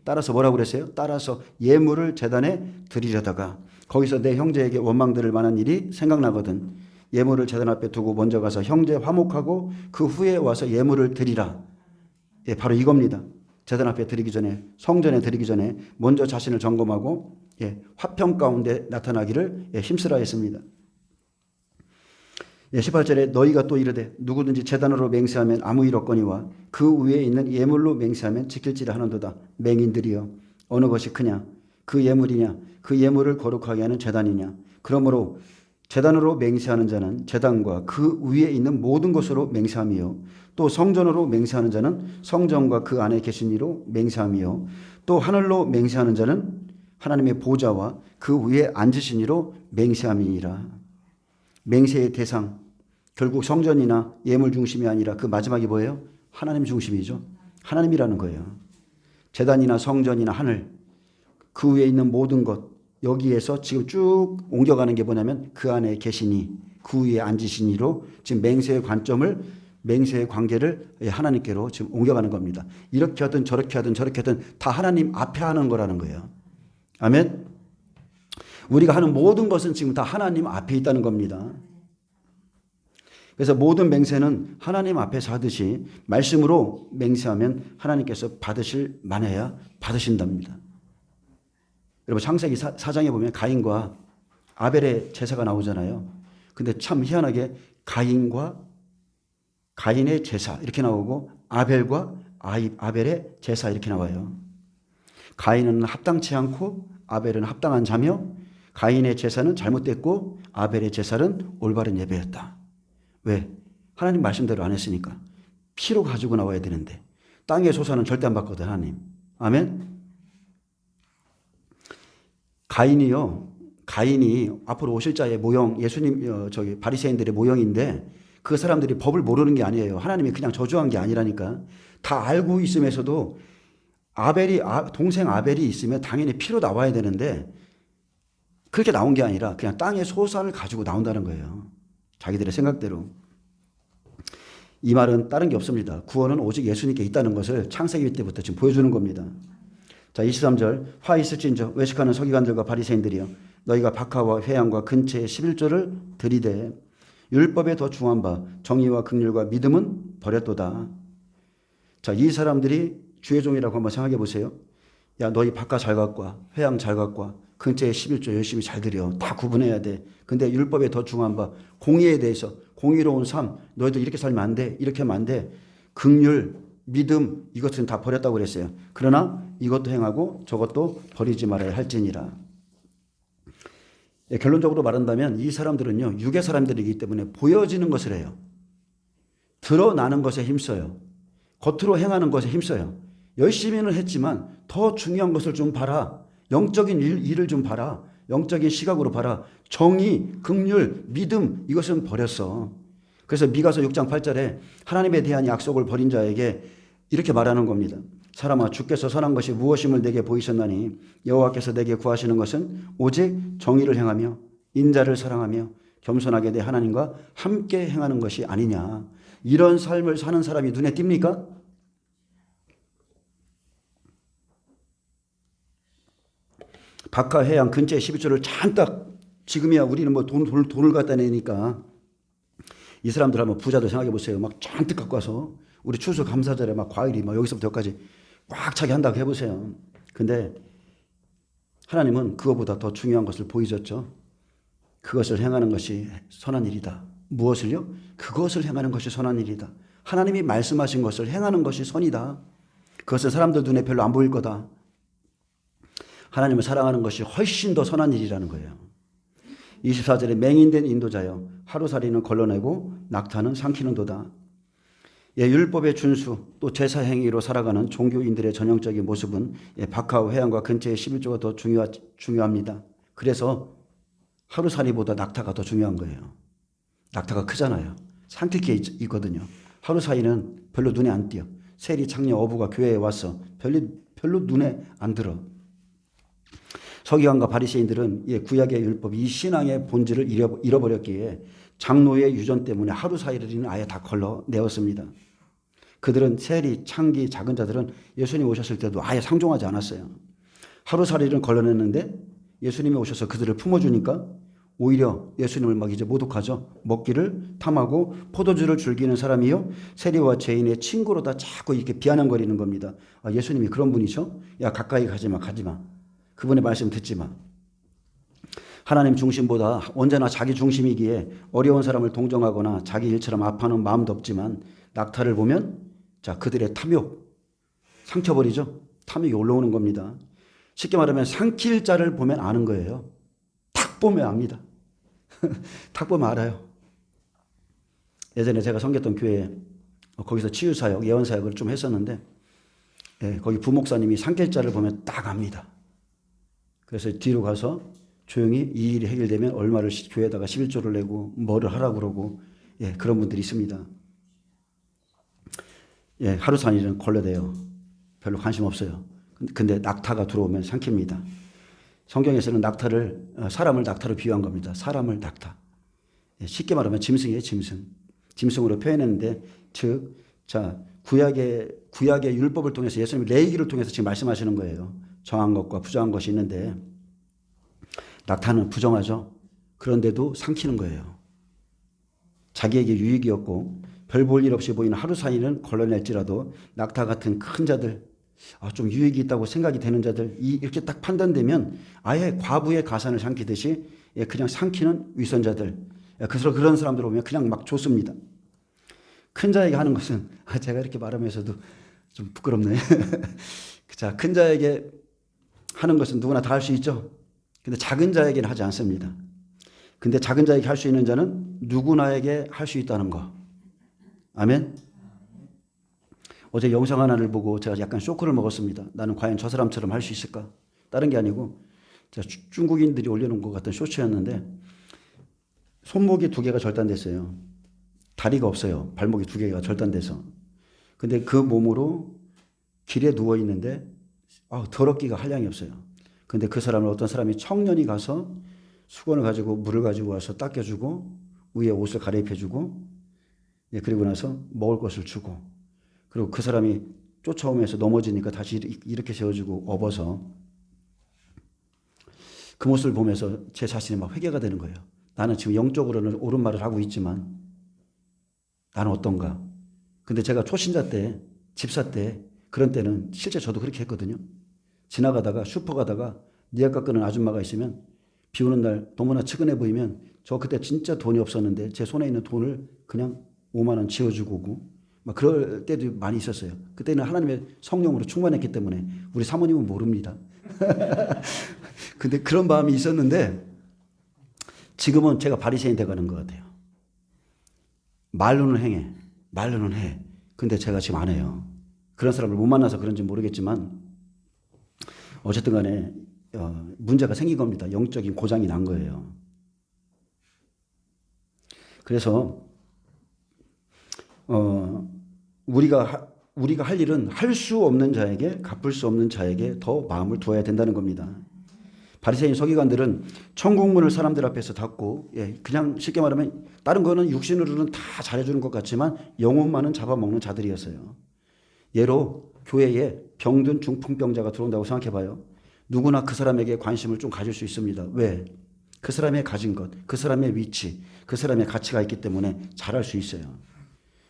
따라서 뭐라고 그랬어요? 따라서 예물을 제단에 드리려다가 거기서 내 형제에게 원망들을 만한 일이 생각나거든. 예물을 제단 앞에 두고 먼저 가서 형제 화목하고 그 후에 와서 예물을 드리라. 바로 이겁니다. 제단 앞에 드리기 전에 성전에 드리기 전에 먼저 자신을 점검하고 화평 가운데 나타나기를 힘쓰라 했습니다. 18절에 너희가 또 이르되 누구든지 제단으로 맹세하면 아무 일 없거니와 그 위에 있는 예물로 맹세하면 지킬지라 하는도다. 맹인들이여 어느 것이 크냐? 그 예물이냐? 그 예물을 거룩하게 하는 제단이냐? 그러므로 제단으로 맹세하는 자는 제단과 그 위에 있는 모든 것으로 맹세함이요 또 성전으로 맹세하는 자는 성전과 그 안에 계신 이로 맹세함이요 또 하늘로 맹세하는 자는 하나님의 보좌와 그 위에 앉으신 이로 맹세함이니라. 맹세의 대상 결국 성전이나 예물 중심이 아니라 그 마지막이 뭐예요? 하나님 중심이죠. 하나님이라는 거예요. 제단이나 성전이나 하늘 그 위에 있는 모든 것 여기에서 지금 쭉 옮겨가는 게 뭐냐면 그 안에 계시니 그 위에 앉으신 이로 지금 맹세의 관점을 맹세의 관계를 하나님께로 지금 옮겨가는 겁니다. 이렇게 하든 저렇게 하든 저렇게 하든 다 하나님 앞에 하는 거라는 거예요. 아멘. 우리가 하는 모든 것은 지금 다 하나님 앞에 있다는 겁니다. 그래서 모든 맹세는 하나님 앞에서 하듯이 말씀으로 맹세하면 하나님께서 받으실 만해야 받으신답니다. 여러분 창세기 4장에 보면 가인과 아벨의 제사가 나오잖아요. 근데 참 희한하게 가인의 제사 이렇게 나오고 아벨과 아벨의 제사 이렇게 나와요. 가인은 합당치 않고 아벨은 합당한 자며 가인의 제사는 잘못됐고 아벨의 제사는 올바른 예배였다. 왜? 하나님 말씀대로 안 했으니까. 피로 가지고 나와야 되는데 땅의 소사는 절대 안 받거든 하나님. 아멘. 가인이 앞으로 오실 자의 모형 예수님 바리새인들의 모형인데 그 사람들이 법을 모르는 게 아니에요. 하나님이 그냥 저주한 게 아니라니까. 다 알고 있음에서도 동생 아벨이 있으면 당연히 피로 나와야 되는데 그렇게 나온 게 아니라 그냥 땅의 소산을 가지고 나온다는 거예요. 자기들의 생각대로. 이 말은 다른 게 없습니다. 구원은 오직 예수님께 있다는 것을 창세기 때부터 지금 보여주는 겁니다. 자, 23절 화 있을진저 외식하는 서기관들과 바리새인들이여 너희가 박하와 회양과 근체의 11조를 들이되 율법에 더 중한 바 정의와 긍휼과 믿음은 버렸도다. 자, 이 사람들이 주의 종이라고 한번 생각해 보세요. 야, 너희 박하 잘 갖고 와. 회양 잘 갖고 와. 근처에 11조 열심히 잘 드려. 다 구분해야 돼. 근데 율법에 더 중한 바 공의에 대해서 공의로운 삶 너희도 이렇게 살면 안 돼. 이렇게 하면 안 돼. 긍휼, 믿음 이것은 다 버렸다고 그랬어요. 그러나 이것도 행하고 저것도 버리지 말아야 할지니라. 결론적으로 말한다면 이 사람들은요. 육의 사람들이기 때문에 보여지는 것을 해요. 드러나는 것에 힘써요. 겉으로 행하는 것에 힘써요. 열심히는 했지만 더 중요한 것을 좀 봐라. 영적인 일을 좀 봐라. 영적인 시각으로 봐라. 정의, 긍휼, 믿음 이것은 버렸어. 그래서 미가서 6장 8절에 하나님에 대한 약속을 버린 자에게 이렇게 말하는 겁니다. 사람아, 주께서 선한 것이 무엇임을 내게 보이셨나니 여호와께서 내게 구하시는 것은 오직 정의를 행하며 인자를 사랑하며 겸손하게 내 하나님과 함께 행하는 것이 아니냐. 이런 삶을 사는 사람이 눈에 띕니까? 박하 해안 근처에 12조를 잔뜩, 지금이야 우리는 뭐 돈을 갖다 내니까 이 사람들 한번 부자들 생각해 보세요. 막 잔뜩 갖고 와서 우리 추수 감사절에 막 과일이 막 여기서부터 여기까지 꽉 차게 한다고 해보세요. 근데 하나님은 그거보다 더 중요한 것을 보여줬죠. 그것을 행하는 것이 선한 일이다. 무엇을요? 그것을 행하는 것이 선한 일이다. 하나님이 말씀하신 것을 행하는 것이 선이다. 그것은 사람들 눈에 별로 안 보일 거다. 하나님을 사랑하는 것이 훨씬 더 선한 일이라는 거예요. 24절에 맹인된 인도자여 하루살이는 걸러내고 낙타는 삼키는도다. 예, 율법의 준수 또 제사 행위로 살아가는 종교인들의 전형적인 모습은 박하우 해안과 근처의 11조가 더 중요합니다. 그래서 하루살이보다 낙타가 더 중요한 거예요. 낙타가 크잖아요. 삼킬 게 있거든요. 하루살이는 별로 눈에 안 띄어. 세리, 창녀, 어부가 교회에 와서 별로 눈에 안 들어. 서기관과 바리새인들은 구약의 율법, 이 신앙의 본질을 잃어버렸기에 장로의 유전 때문에 하루살이는 아예 다 걸러내었습니다. 그들은 세리, 창기, 작은 자들은 예수님 오셨을 때도 아예 상종하지 않았어요. 하루살이를 걸러냈는데 예수님이 오셔서 그들을 품어주니까 오히려 예수님을 막 이제 모독하죠. 먹기를 탐하고 포도주를 즐기는 사람이요 세리와 죄인의 친구로다 자꾸 이렇게 비아냥거리는 겁니다. 아, 예수님이 그런 분이셔? 야, 가까이 가지 마. 그분의 말씀 듣지 마. 하나님 중심보다 언제나 자기 중심이기에 어려운 사람을 동정하거나 자기 일처럼 아파하는 마음도 없지만 낙타를 보면 자, 그들의 탐욕 삼켜버리죠. 탐욕이 올라오는 겁니다. 쉽게 말하면 삼킬 자를 보면 아는 거예요. 탁 보면 압니다. 탁 보면 알아요. 예전에 제가 섬겼던 교회에 거기서 치유사역, 예언사역을 좀 했었는데 거기 부목사님이 삼킬 자를 보면 딱 압니다. 그래서 뒤로 가서 조용히 이 일이 해결되면 얼마를 교회에다가 11조를 내고 뭐를 하라고 그러고 그런 분들이 있습니다. 하루살이는 걸러대요. 별로 관심 없어요. 근데 낙타가 들어오면 삼킵니다. 성경에서는 사람을 낙타로 비유한 겁니다. 사람을 낙타. 쉽게 말하면 짐승이에요, 짐승. 짐승으로 표현했는데, 즉, 자, 구약의 율법을 통해서 예수님이 레위기를 통해서 지금 말씀하시는 거예요. 정한 것과 부정한 것이 있는데, 낙타는 부정하죠. 그런데도 삼키는 거예요. 자기에게 유익이었고, 별 볼 일 없이 보이는 하루살이는 걸러낼지라도 낙타 같은 큰 자들, 좀 유익이 있다고 생각이 되는 자들, 이렇게 딱 판단되면 아예 과부의 가산을 삼키듯이 그냥 삼키는 위선자들, 그래서 그런 사람들 보면 그냥 막 좋습니다. 큰 자에게 하는 것은, 제가 이렇게 말하면서도 좀 부끄럽네. 자, 큰 자에게 하는 것은 누구나 다 할 수 있죠. 근데 작은 자에게는 하지 않습니다. 근데 작은 자에게 할 수 있는 자는 누구나에게 할 수 있다는 거. 아멘. 어제 영상 하나를 보고 제가 약간 쇼크를 먹었습니다. 나는 과연 저 사람처럼 할 수 있을까? 다른 게 아니고 제가 중국인들이 올려놓은 것 같은 쇼츠였는데 손목이 2개가 절단됐어요. 다리가 없어요. 발목이 2개가 절단돼서. 근데 그 몸으로 길에 누워 있는데 더럽기가 한량이 없어요. 근데 그 사람을 어떤 사람이 청년이 가서 수건을 가지고 물을 가지고 와서 닦여주고 위에 옷을 갈아입혀주고 그리고 나서 먹을 것을 주고 그리고 그 사람이 쫓아오면서 넘어지니까 다시 이렇게 세워주고 업어서 그 모습을 보면서 제 자신이 막 회개가 되는 거예요. 나는 지금 영적으로는 옳은 말을 하고 있지만 나는 어떤가? 근데 제가 초신자 때, 집사 때 그런 때는 실제 저도 그렇게 했거든요. 지나가다가 슈퍼 가다가 니가 깎는 아줌마가 있으면 비 오는 날 너무나 측은해 보이면 저 그때 진짜 돈이 없었는데 제 손에 있는 돈을 그냥 5만 원 지어주고 오고 막 그럴 때도 많이 있었어요. 그때는 하나님의 성령으로 충만했기 때문에 우리 사모님은 모릅니다. 근데 그런 마음이 있었는데 지금은 제가 바리새인 돼가는 것 같아요. 말로는 행해. 말로는 해. 근데 제가 지금 안 해요. 그런 사람을 못 만나서 그런지 모르겠지만 어쨌든 간에 문제가 생긴 겁니다. 영적인 고장이 난 거예요. 그래서 우리가 할 일은 할 수 없는 자에게, 갚을 수 없는 자에게 더 마음을 두어야 된다는 겁니다. 바리새인 서기관들은 천국문을 사람들 앞에서 닫고, 그냥 쉽게 말하면 다른 거는 육신으로는 다 잘해주는 것 같지만 영혼만은 잡아먹는 자들이었어요. 예로 교회에 병든 중풍병자가 들어온다고 생각해봐요. 누구나 그 사람에게 관심을 좀 가질 수 있습니다. 왜? 그 사람의 가진 것, 그 사람의 위치, 그 사람의 가치가 있기 때문에 잘할 수 있어요.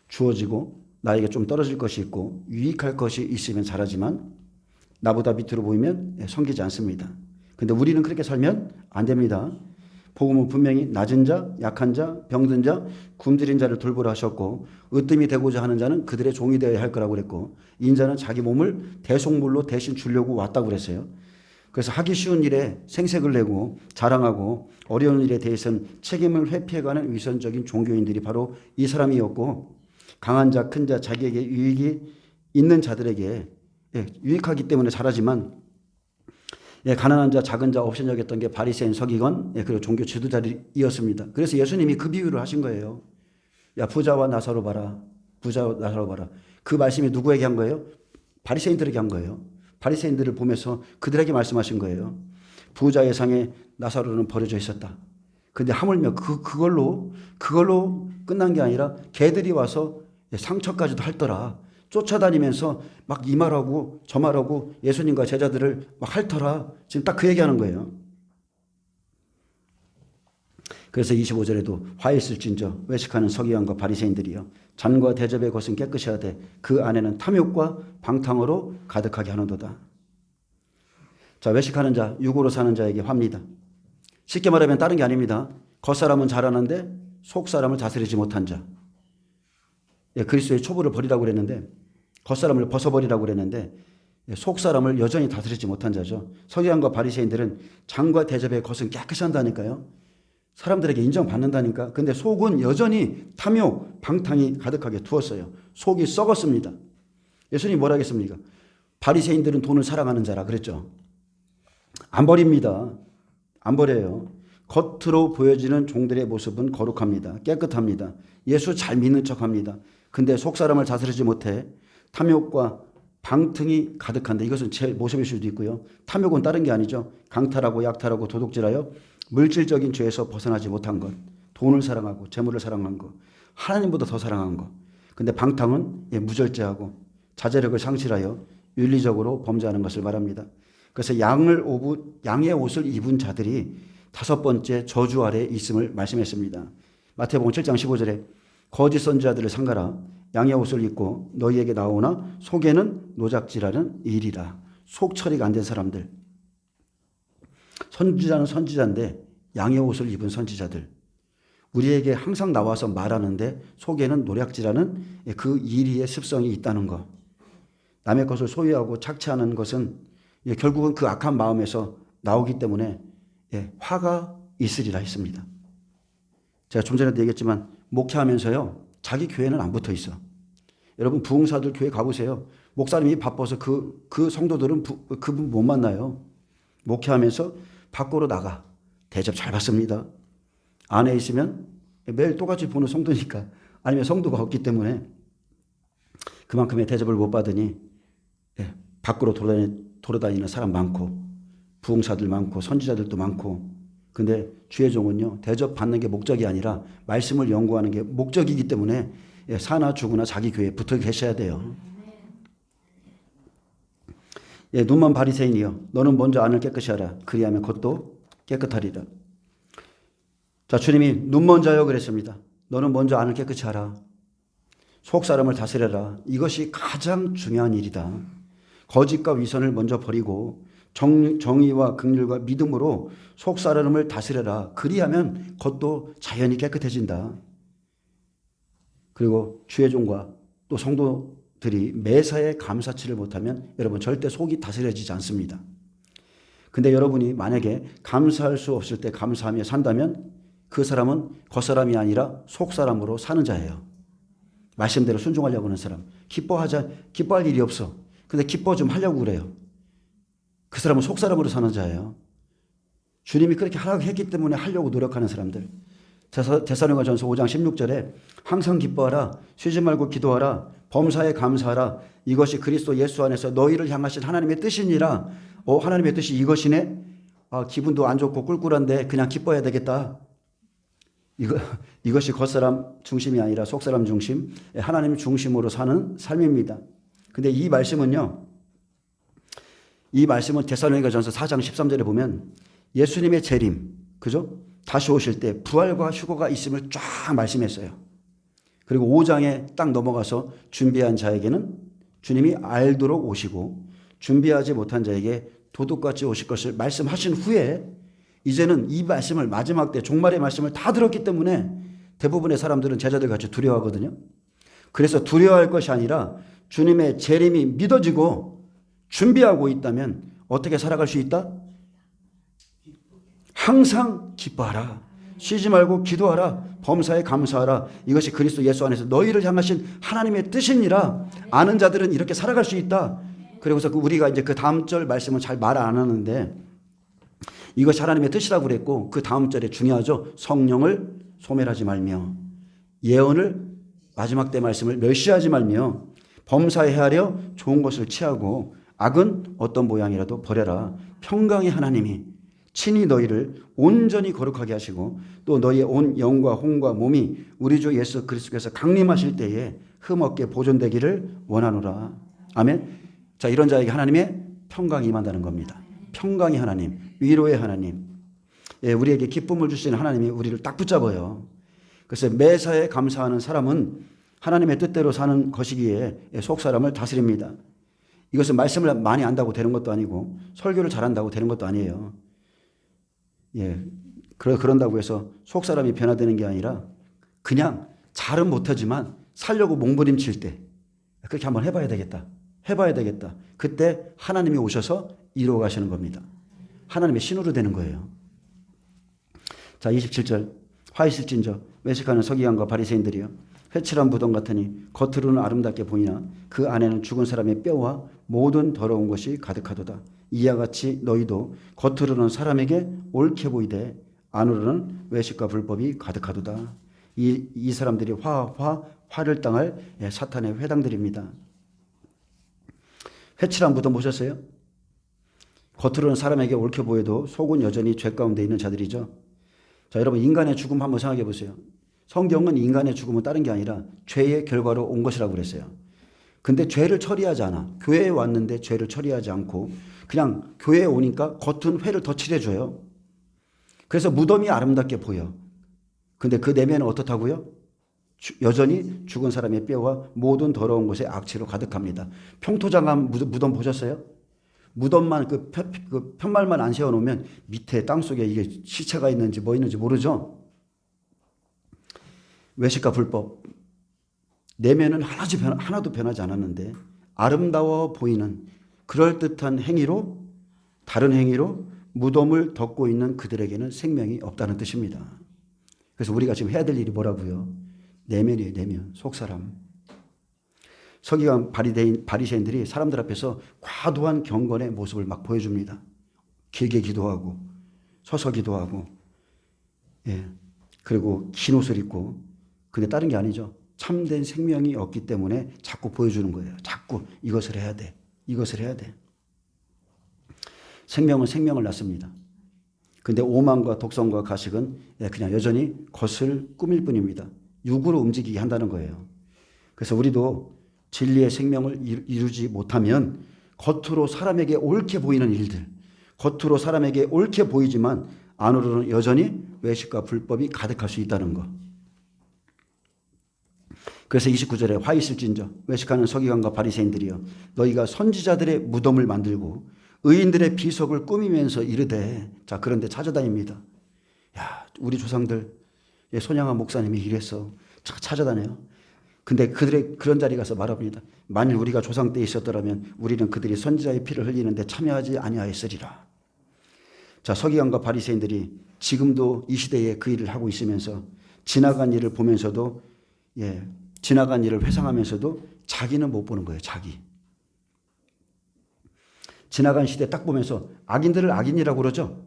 주어지고 나에게 좀 떨어질 것이 있고 유익할 것이 있으면 잘하지만 나보다 밑으로 보이면 섬기지 않습니다. 근데 우리는 그렇게 살면 안 됩니다. 복음은 분명히 낮은 자, 약한 자, 병든 자, 굶주린 자를 돌보라 하셨고 으뜸이 되고자 하는 자는 그들의 종이 되어야 할 거라고 그랬고 인자는 자기 몸을 대속물로 대신 주려고 왔다고 그랬어요. 그래서 하기 쉬운 일에 생색을 내고 자랑하고 어려운 일에 대해서는 책임을 회피해가는 위선적인 종교인들이 바로 이 사람이었고 강한 자, 큰 자, 자기에게 유익이 있는 자들에게 유익하기 때문에 잘하지만 가난한 자, 작은 자 없이 여겼던 게 바리새인 서기관 그리고 종교 지도자들이었습니다. 그래서 예수님이 그 비유를 하신 거예요. 야 부자와 나사로 봐라. 부자와 나사로 봐라. 그 말씀이 누구에게 한 거예요? 바리새인들에게 한 거예요. 바리새인들을 보면서 그들에게 말씀하신 거예요. 부자의 상에 나사로는 버려져 있었다. 근데 하물며 그걸로 끝난 게 아니라 개들이 와서 상처까지도 핥더라. 쫓아다니면서 막 이 말하고 저 말하고 예수님과 제자들을 막 핥더라. 지금 딱 그 얘기하는 거예요. 그래서 25절에도 화 있을진저 외식하는 서기관과 바리새인들이여 잔과 대접의 것은 깨끗이 하되 그 안에는 탐욕과 방탕으로 가득하게 하는도다. 자, 외식하는 자, 육으로 사는 자에게 화입니다. 쉽게 말하면 다른 게 아닙니다. 겉사람은 잘하는데 속사람을 다스리지 못한 자. 그리스도의 초부를 버리라고 그랬는데 겉사람을 벗어버리라고 그랬는데 속사람을 여전히 다스리지 못한 자죠. 서기관과 바리새인들은 잔과 대접의 것은 깨끗이 한다니까요. 사람들에게 인정받는다니까. 근데 속은 여전히 탐욕, 방탕이 가득하게 두었어요. 속이 썩었습니다. 예수님이 뭐라 하겠습니까? 바리새인들은 돈을 사랑하는 자라 그랬죠. 안 버립니다. 안 버려요. 겉으로 보여지는 종들의 모습은 거룩합니다. 깨끗합니다. 예수 잘 믿는 척합니다. 근데 속사람을 다스리지 못해 탐욕과 방탕이 가득한데 이것은 제 모습일 수도 있고요. 탐욕은 다른 게 아니죠. 강탈하고 약탈하고 도둑질하여 물질적인 죄에서 벗어나지 못한 것, 돈을 사랑하고 재물을 사랑한 것, 하나님보다 더 사랑한 것. 근데 방탕은 무절제하고 자제력을 상실하여 윤리적으로 범죄하는 것을 말합니다. 그래서 양의 옷을 입은 자들이 5번째 저주 아래에 있음을 말씀했습니다. 마태복음 7장 15절에 거짓 선지자들을 삼가라. 양의 옷을 입고 너희에게 나오나 속에는 노작질하는 일이라. 속 처리가 안 된 사람들. 선지자는 선지자인데 양의 옷을 입은 선지자들. 우리에게 항상 나와서 말하는데 속에는 노략질하는 그 이리의 습성이 있다는 것. 남의 것을 소유하고 착취하는 것은 결국은 그 악한 마음에서 나오기 때문에 화가 있으리라 했습니다. 제가 좀 전에도 얘기했지만 목회하면서요. 자기 교회는 안 붙어 있어. 여러분 부흥사들 교회 가보세요. 목사님이 바빠서 그 성도들은 그분 못 만나요. 목회하면서 밖으로 나가. 대접 잘 받습니다. 안에 있으면 매일 똑같이 보는 성도니까 아니면 성도가 없기 때문에 그만큼의 대접을 못 받으니 밖으로 돌아다니는 사람 많고 부흥사들 많고 선지자들도 많고 근데 주의 종은요 대접 받는 게 목적이 아니라 말씀을 연구하는 게 목적이기 때문에 사나 죽으나 자기 교회에 붙어 계셔야 돼요. 눈먼 바리새인이여 너는 먼저 안을 깨끗이 하라. 그리하면 겉도 깨끗하리라. 자, 주님이 눈먼 자여 그랬습니다. 너는 먼저 안을 깨끗이 하라. 속 사람을 다스려라. 이것이 가장 중요한 일이다. 거짓과 위선을 먼저 버리고 정의와 긍휼과 믿음으로 속 사람을 다스려라. 그리하면 겉도 자연히 깨끗해진다. 그리고 주의 종과 또 성도들이 매사에 감사치를 못하면 여러분 절대 속이 다스려지지 않습니다. 근데 여러분이 만약에 감사할 수 없을 때 감사하며 산다면 그 사람은 겉사람이 아니라 속사람으로 사는 자예요. 말씀대로 순종하려고 하는 사람. 기뻐할 일이 없어. 근데 기뻐 좀 하려고 그래요. 그 사람은 속사람으로 사는 자예요. 주님이 그렇게 하라고 했기 때문에 하려고 노력하는 사람들. 데살로니가전서 5장 16절에 항상 기뻐하라, 쉬지 말고 기도하라, 범사에 감사하라, 이것이 그리스도 예수 안에서 너희를 향하신 하나님의 뜻이니라. 하나님의 뜻이 이것이네. 기분도 안 좋고 꿀꿀한데 그냥 기뻐해야 되겠다. 이것이 겉사람 중심이 아니라 속사람 중심, 하나님 중심으로 사는 삶입니다. 근데 이 말씀은 데살로니가전서 4장 13절에 보면 예수님의 재림, 그죠? 다시 오실 때 부활과 휴거가 있음을 쫙 말씀했어요. 그리고 5장에 딱 넘어가서 준비한 자에게는 주님이 알도록 오시고 준비하지 못한 자에게 도둑같이 오실 것을 말씀하신 후에 이제는 이 말씀을 마지막 때 종말의 말씀을 다 들었기 때문에 대부분의 사람들은 제자들 같이 두려워하거든요. 그래서 두려워할 것이 아니라 주님의 재림이 믿어지고 준비하고 있다면 어떻게 살아갈 수 있다? 항상 기뻐하라. 쉬지 말고 기도하라. 범사에 감사하라. 이것이 그리스도 예수 안에서 너희를 향하신 하나님의 뜻이니라. 아는 자들은 이렇게 살아갈 수 있다. 그리고서 우리가 이제 그 다음 절 말씀은 잘 말 안 하는데 이것이 하나님의 뜻이라고 그랬고 그 다음 절에 중요하죠. 성령을 소멸하지 말며 예언을 마지막 때 말씀을 멸시하지 말며 범사에 헤아려 좋은 것을 취하고 악은 어떤 모양이라도 버려라. 평강의 하나님이 친히 너희를 온전히 거룩하게 하시고 또 너희의 온 영과 혼과 몸이 우리 주 예수 그리스도께서 강림하실 때에 흠없게 보존되기를 원하노라. 아멘. 자, 이런 자에게 하나님의 평강이 임한다는 겁니다. 평강의 하나님, 위로의 하나님, 우리에게 기쁨을 주시는 하나님이 우리를 딱 붙잡아요. 그래서 매사에 감사하는 사람은 하나님의 뜻대로 사는 것이기에 속사람을 다스립니다. 이것은 말씀을 많이 안다고 되는 것도 아니고 설교를 잘한다고 되는 것도 아니에요. 그런다고 해서 속사람이 변화되는 게 아니라 그냥 잘은 못하지만 살려고 몸부림칠 때 그렇게 한번 해봐야 되겠다. 그때 하나님이 오셔서 이루어 가시는 겁니다. 하나님의 신으로 되는 거예요. 자, 27절. 화 있을진저 외식하는 서기관과 바리새인들이여 회칠한 무덤 같으니 겉으로는 아름답게 보이나 그 안에는 죽은 사람의 뼈와 모든 더러운 것이 가득하도다. 이와 같이 너희도 겉으로는 사람에게 옳게 보이되 안으로는 외식과 불법이 가득하도다. 이 사람들이 화를 당할 사탄의 회당들입니다. 회칠한 무덤 보셨어요? 겉으로는 사람에게 옳게 보여도 속은 여전히 죄 가운데 있는 자들이죠. 자, 여러분 인간의 죽음 한번 생각해 보세요. 성경은 인간의 죽음은 다른 게 아니라 죄의 결과로 온 것이라고 그랬어요. 근데 죄를 처리하지 않아. 교회에 왔는데 죄를 처리하지 않고 그냥 교회에 오니까 겉은 회를 더 칠해줘요. 그래서 무덤이 아름답게 보여. 근데 그 내면은 어떻다고요? 여전히 죽은 사람의 뼈와 모든 더러운 곳에 악취로 가득합니다. 평토장한 무덤 보셨어요? 무덤만 그 편말만 안 세워놓으면 밑에 땅속에 이게 시체가 있는지 뭐 있는지 모르죠. 외식과 불법. 내면은 하나도 변하지 않았는데 아름다워 보이는 그럴듯한 행위로 다른 행위로 무덤을 덮고 있는 그들에게는 생명이 없다는 뜻입니다. 그래서 우리가 지금 해야 될 일이 뭐라고요? 내면이에요. 내면. 속사람. 서기관 바리새인들이 사람들 앞에서 과도한 경건의 모습을 막 보여줍니다. 길게 기도하고 서서 기도하고 그리고 긴 옷을 입고 근데 다른 게 아니죠. 참된 생명이 없기 때문에 자꾸 보여주는 거예요. 자꾸 이것을 해야 돼. 이것을 해야 돼. 생명은 생명을 낳습니다. 근데 오만과 독성과 가식은 그냥 여전히 겉을 꾸밀 뿐입니다. 육으로 움직이게 한다는 거예요. 그래서 우리도 진리의 생명을 이루지 못하면 겉으로 사람에게 옳게 보이는 일들, 겉으로 사람에게 옳게 보이지만 안으로는 여전히 외식과 불법이 가득할 수 있다는 것. 그래서 29절에 화 있을진저 외식하는 서기관과 바리새인들이여 너희가 선지자들의 무덤을 만들고 의인들의 비석을 꾸미면서 이르되 자 그런데 찾아다닙니다. 야 우리 조상들 손양한 목사님이 이랬어. 찾아다녀요. 근데 그들의 그런 자리 가서 말합니다. 만일 우리가 조상 때 있었더라면 우리는 그들이 선지자의 피를 흘리는데 참여하지 아니하였으리라. 자 서기관과 바리새인들이 지금도 이 시대에 그 일을 하고 있으면서 지나간 일을 보면서도 지나간 일을 회상하면서도 자기는 못 보는 거예요. 자기. 지나간 시대 딱 보면서 악인들을 악인이라고 그러죠.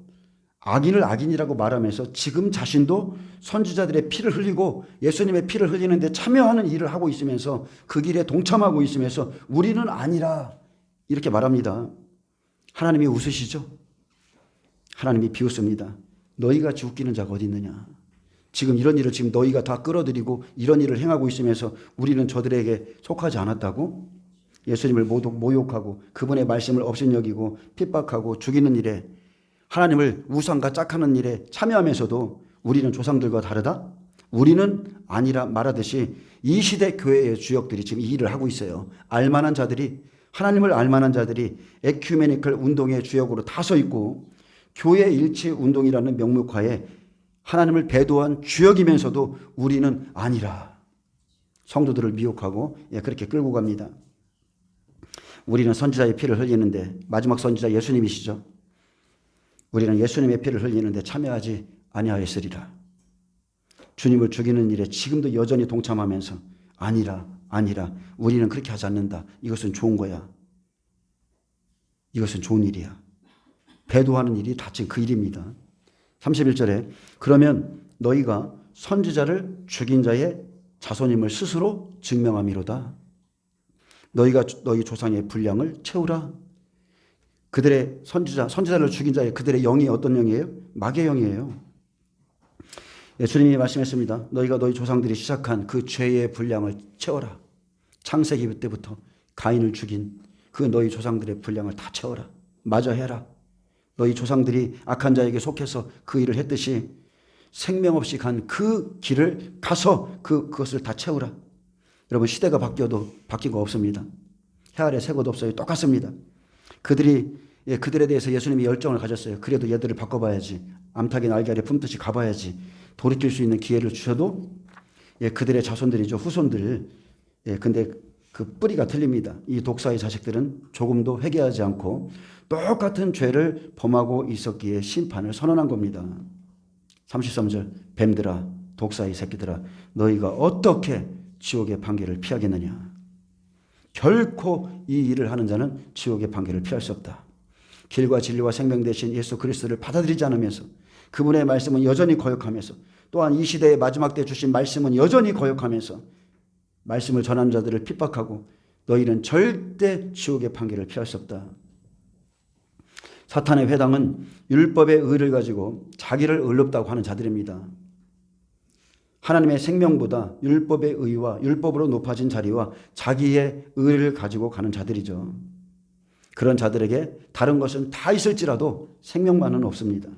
악인을 악인이라고 말하면서 지금 자신도 선지자들의 피를 흘리고 예수님의 피를 흘리는데 참여하는 일을 하고 있으면서 그 길에 동참하고 있으면서 우리는 아니라 이렇게 말합니다. 하나님이 웃으시죠? 하나님이 비웃습니다. 너희 같이 웃기는 자가 어디 있느냐. 지금 이런 일을 지금 너희가 다 끌어들이고 이런 일을 행하고 있으면서 우리는 저들에게 속하지 않았다고? 예수님을 모욕하고 그분의 말씀을 업신여기고 핍박하고 죽이는 일에 하나님을 우상과 짝하는 일에 참여하면서도 우리는 조상들과 다르다? 우리는 아니라 말하듯이 이 시대 교회의 주역들이 지금 이 일을 하고 있어요. 알만한 자들이 하나님을 알만한 자들이 에큐메니컬 운동의 주역으로 다 서 있고 교회 일치 운동이라는 명목하에 하나님을 배도한 주역이면서도 우리는 아니라 성도들을 미혹하고 그렇게 끌고 갑니다. 우리는 선지자의 피를 흘리는데 마지막 선지자 예수님이시죠. 우리는 예수님의 피를 흘리는데 참여하지 아니하였으리라. 주님을 죽이는 일에 지금도 여전히 동참하면서 아니라 우리는 그렇게 하지 않는다. 이것은 좋은 거야. 이것은 좋은 일이야. 배도하는 일이 다 지금 그 일입니다. 31절에 그러면 너희가 선지자를 죽인 자의 자손임을 스스로 증명함이로다. 너희가 너희 조상의 분량을 채우라. 그들의 선지자를 죽인 자의 그들의 영이 어떤 영이에요? 마귀의 영이에요. 예수님이 말씀했습니다. 너희가 너희 조상들이 시작한 그 죄의 분량을 채워라. 창세기 때부터 가인을 죽인 그 너희 조상들의 분량을 다 채워라. 마저 해라. 너희 조상들이 악한 자에게 속해서 그 일을 했듯이 생명 없이 간 그 길을 가서 그것을 다 채우라. 여러분 시대가 바뀌어도 바뀐 거 없습니다. 해 아래 새 것 없어요. 똑같습니다. 그들에 대해서 예수님이 열정을 가졌어요. 그래도 얘들을 바꿔봐야지. 암탉이 날개 아래 품듯이 가봐야지. 돌이킬 수 있는 기회를 주셔도 그들의 자손들이죠. 후손들. 근데 그 뿌리가 틀립니다. 이 독사의 자식들은 조금도 회개하지 않고 똑같은 죄를 범하고 있었기에 심판을 선언한 겁니다. 33절 뱀들아 독사의 새끼들아 너희가 어떻게 지옥의 판결을 피하겠느냐. 결코 이 일을 하는 자는 지옥의 판결을 피할 수 없다. 길과 진리와 생명 되신 예수 그리스도를 받아들이지 않으면서 그분의 말씀은 여전히 거역하면서 또한 이 시대의 마지막 때 주신 말씀은 여전히 거역하면서 말씀을 전하는 자들을 핍박하고 너희는 절대 지옥의 판결을 피할 수 없다. 사탄의 회당은 율법의 의를 가지고 자기를 의롭다고 하는 자들입니다. 하나님의 생명보다 율법의 의와 율법으로 높아진 자리와 자기의 의를 가지고 가는 자들이죠. 그런 자들에게 다른 것은 다 있을지라도 생명만은 없습니다.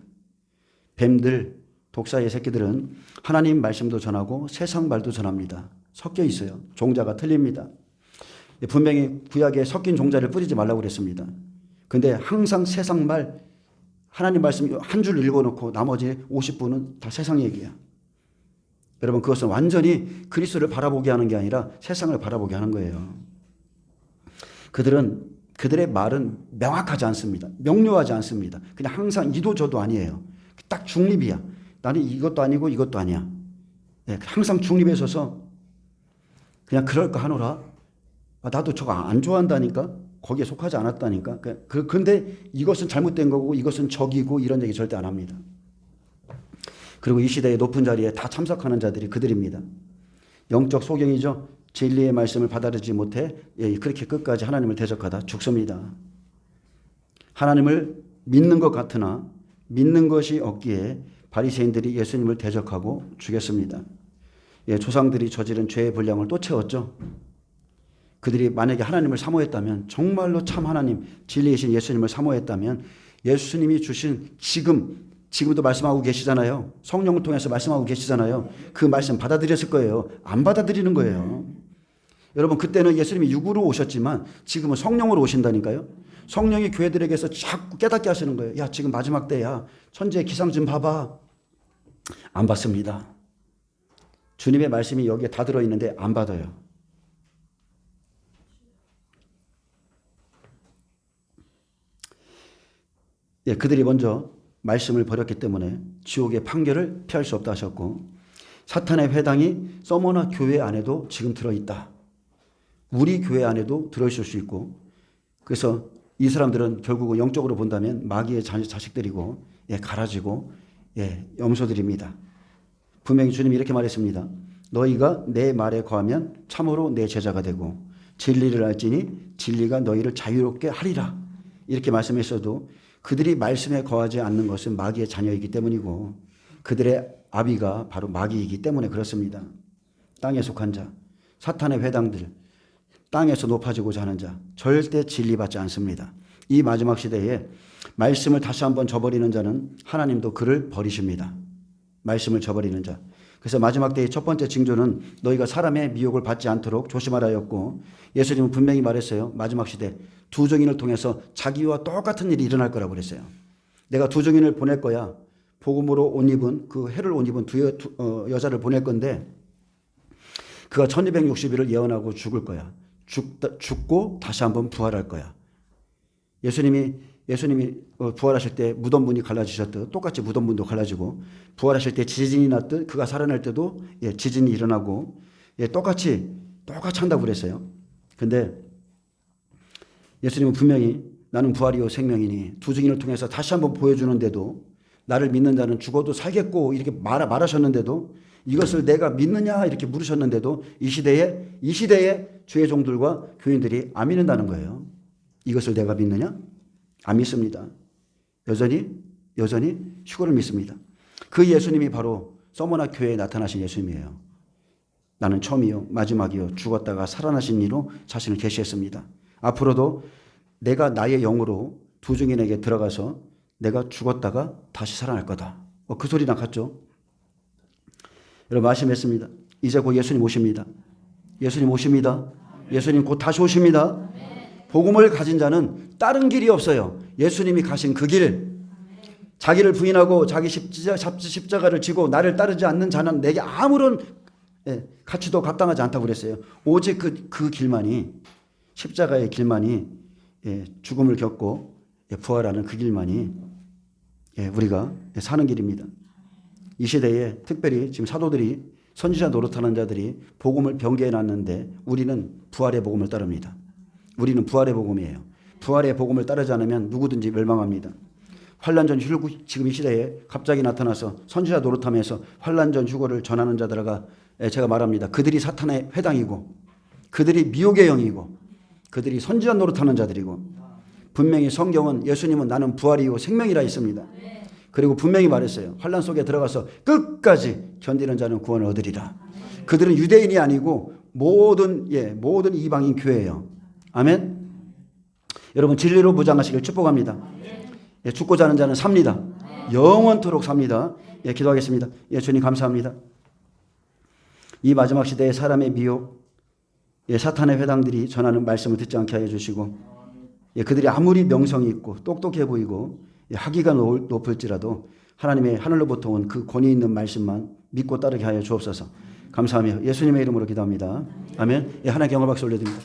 뱀들, 독사의 새끼들은 하나님 말씀도 전하고 세상 말도 전합니다. 섞여 있어요. 종자가 틀립니다. 분명히 구약에 섞인 종자를 뿌리지 말라고 그랬습니다. 근데 항상 세상 말, 하나님 말씀 한 줄 읽어놓고 나머지 50분은 다 세상 얘기야. 여러분 그것은 완전히 그리스도를 바라보게 하는 게 아니라 세상을 바라보게 하는 거예요. 그들의 말은 명확하지 않습니다. 명료하지 않습니다. 그냥 항상 이도 저도 아니에요. 딱 중립이야. 나는 이것도 아니고 이것도 아니야. 항상 중립에 서서 그냥 그럴까 하노라. 나도 저거 안 좋아한다니까. 거기에 속하지 않았다니까. 그런데 이것은 잘못된 거고 이것은 적이고 이런 얘기 절대 안 합니다. 그리고 이 시대의 높은 자리에 다 참석하는 자들이 그들입니다. 영적 소경이죠. 진리의 말씀을 받아들이지 못해 그렇게 끝까지 하나님을 대적하다 죽습니다. 하나님을 믿는 것 같으나 믿는 것이 없기에 바리새인들이 예수님을 대적하고 죽였습니다. 조상들이 저지른 죄의 분량을 또 채웠죠. 그들이 만약에 하나님을 사모했다면 정말로 참 하나님 진리이신 예수님을 사모했다면 예수님이 주신 지금도 말씀하고 계시잖아요. 성령을 통해서 말씀하고 계시잖아요. 그 말씀 받아들였을 거예요. 안 받아들이는 거예요. 여러분 그때는 예수님이 육으로 오셨지만 지금은 성령으로 오신다니까요. 성령이 교회들에게서 자꾸 깨닫게 하시는 거예요. 야 지금 마지막 때야. 천지의 기상 좀 봐봐. 안 받습니다. 주님의 말씀이 여기에 다 들어있는데 안 받아요. 그들이 먼저 말씀을 버렸기 때문에 지옥의 판결을 피할 수 없다 하셨고 사탄의 회당이 서머나 교회 안에도 지금 들어있다. 우리 교회 안에도 들어있을 수 있고, 그래서 이 사람들은 결국은 영적으로 본다면 마귀의 자식들이고, 갈아지고, 염소들입니다. 분명히 주님이 이렇게 말했습니다. 너희가 내 말에 거하면 참으로 내 제자가 되고 진리를 알지니 진리가 너희를 자유롭게 하리라. 이렇게 말씀했어도 그들이 말씀에 거하지 않는 것은 마귀의 자녀이기 때문이고 그들의 아비가 바로 마귀이기 때문에 그렇습니다. 땅에 속한 자, 사탄의 회당들, 땅에서 높아지고자 하는 자 절대 진리받지 않습니다. 이 마지막 시대에 말씀을 다시 한번 저버리는 자는 하나님도 그를 버리십니다. 말씀을 저버리는 자. 그래서 마지막 때의 첫 번째 징조는 너희가 사람의 미혹을 받지 않도록 조심하라였고 예수님은 분명히 말했어요. 마지막 시대 두 증인을 통해서 자기와 똑같은 일이 일어날 거라고 그랬어요. 내가 두 증인을 보낼 거야. 복음으로 옷 입은 그 해를 옷 입은 두 여자를 보낼 건데 그가 1260일을 예언하고 죽을 거야. 죽고 다시 한번 부활할 거야. 예수님이 부활하실 때 무덤 문이 갈라지셨듯 똑같이 무덤 문도 갈라지고 부활하실 때 지진이 났듯 그가 살아날 때도 지진이 일어나고 똑같이 한다고 그랬어요. 근데 예수님은 분명히 나는 부활이요 생명이니 두 증인을 통해서 다시 한번 보여주는데도 나를 믿는 자는 죽어도 살겠고 이렇게 말하셨는데도 이것을 내가 믿느냐 이렇게 물으셨는데도 이 시대에 주의 종들과 교인들이 안 믿는다는 거예요. 이것을 내가 믿느냐? 안 믿습니다. 여전히 휴거를 믿습니다. 그 예수님이 바로 서머나 교회에 나타나신 예수님이에요. 나는 처음이요 마지막이요 죽었다가 살아나신 이로 자신을 계시했습니다. 앞으로도 내가 나의 영으로 두 증인에게 들어가서 내가 죽었다가 다시 살아날 거다. 그 소리랑 같죠? 여러분 말씀했습니다. 이제 곧 예수님 오십니다. 예수님 오십니다. 예수님 곧 다시 오십니다. 복음을 가진 자는 다른 길이 없어요. 예수님이 가신 그 길. 자기를 부인하고 자기 십자가를 지고 나를 따르지 않는 자는 내게 아무런 가치도 값당하지 않다고 그랬어요. 오직 그 길만이 십자가의 길만이 죽음을 겪고 부활하는 그 길만이 우리가 사는 길입니다. 이 시대에 특별히 지금 사도들이 선지자 노릇하는 자들이 복음을 변개해 놨는데 우리는 부활의 복음을 따릅니다. 우리는 부활의 복음이에요. 부활의 복음을 따르지 않으면 누구든지 멸망합니다. 환난전 휴거 지금 이 시대에 갑자기 나타나서 선지자 노릇하면서 환난전 휴거를 전하는 자들과 제가 말합니다. 그들이 사탄의 회당이고 그들이 미혹의 영이고 그들이 선지자 노릇하는 자들이고 분명히 성경은 예수님은 나는 부활이요 생명이라 했습니다. 그리고 분명히 말했어요. 환난 속에 들어가서 끝까지 견디는 자는 구원을 얻으리라. 그들은 유대인이 아니고 모든 이방인 교회예요. 아멘. 여러분 진리로 무장하시길 축복합니다. 죽고자 하는 자는 삽니다. 영원토록 삽니다. 기도하겠습니다. 주님 감사합니다. 이 마지막 시대에 사람의 미혹, 사탄의 회당들이 전하는 말씀을 듣지 않게 하여 주시고 그들이 아무리 명성이 있고 똑똑해 보이고 학위가 높을지라도 하나님의 하늘로부터 온 그 권위 있는 말씀만 믿고 따르게 하여 주옵소서. 감사하며 예수님의 이름으로 기도합니다. 아멘. 하나님께 영광 박수 올려드립니다.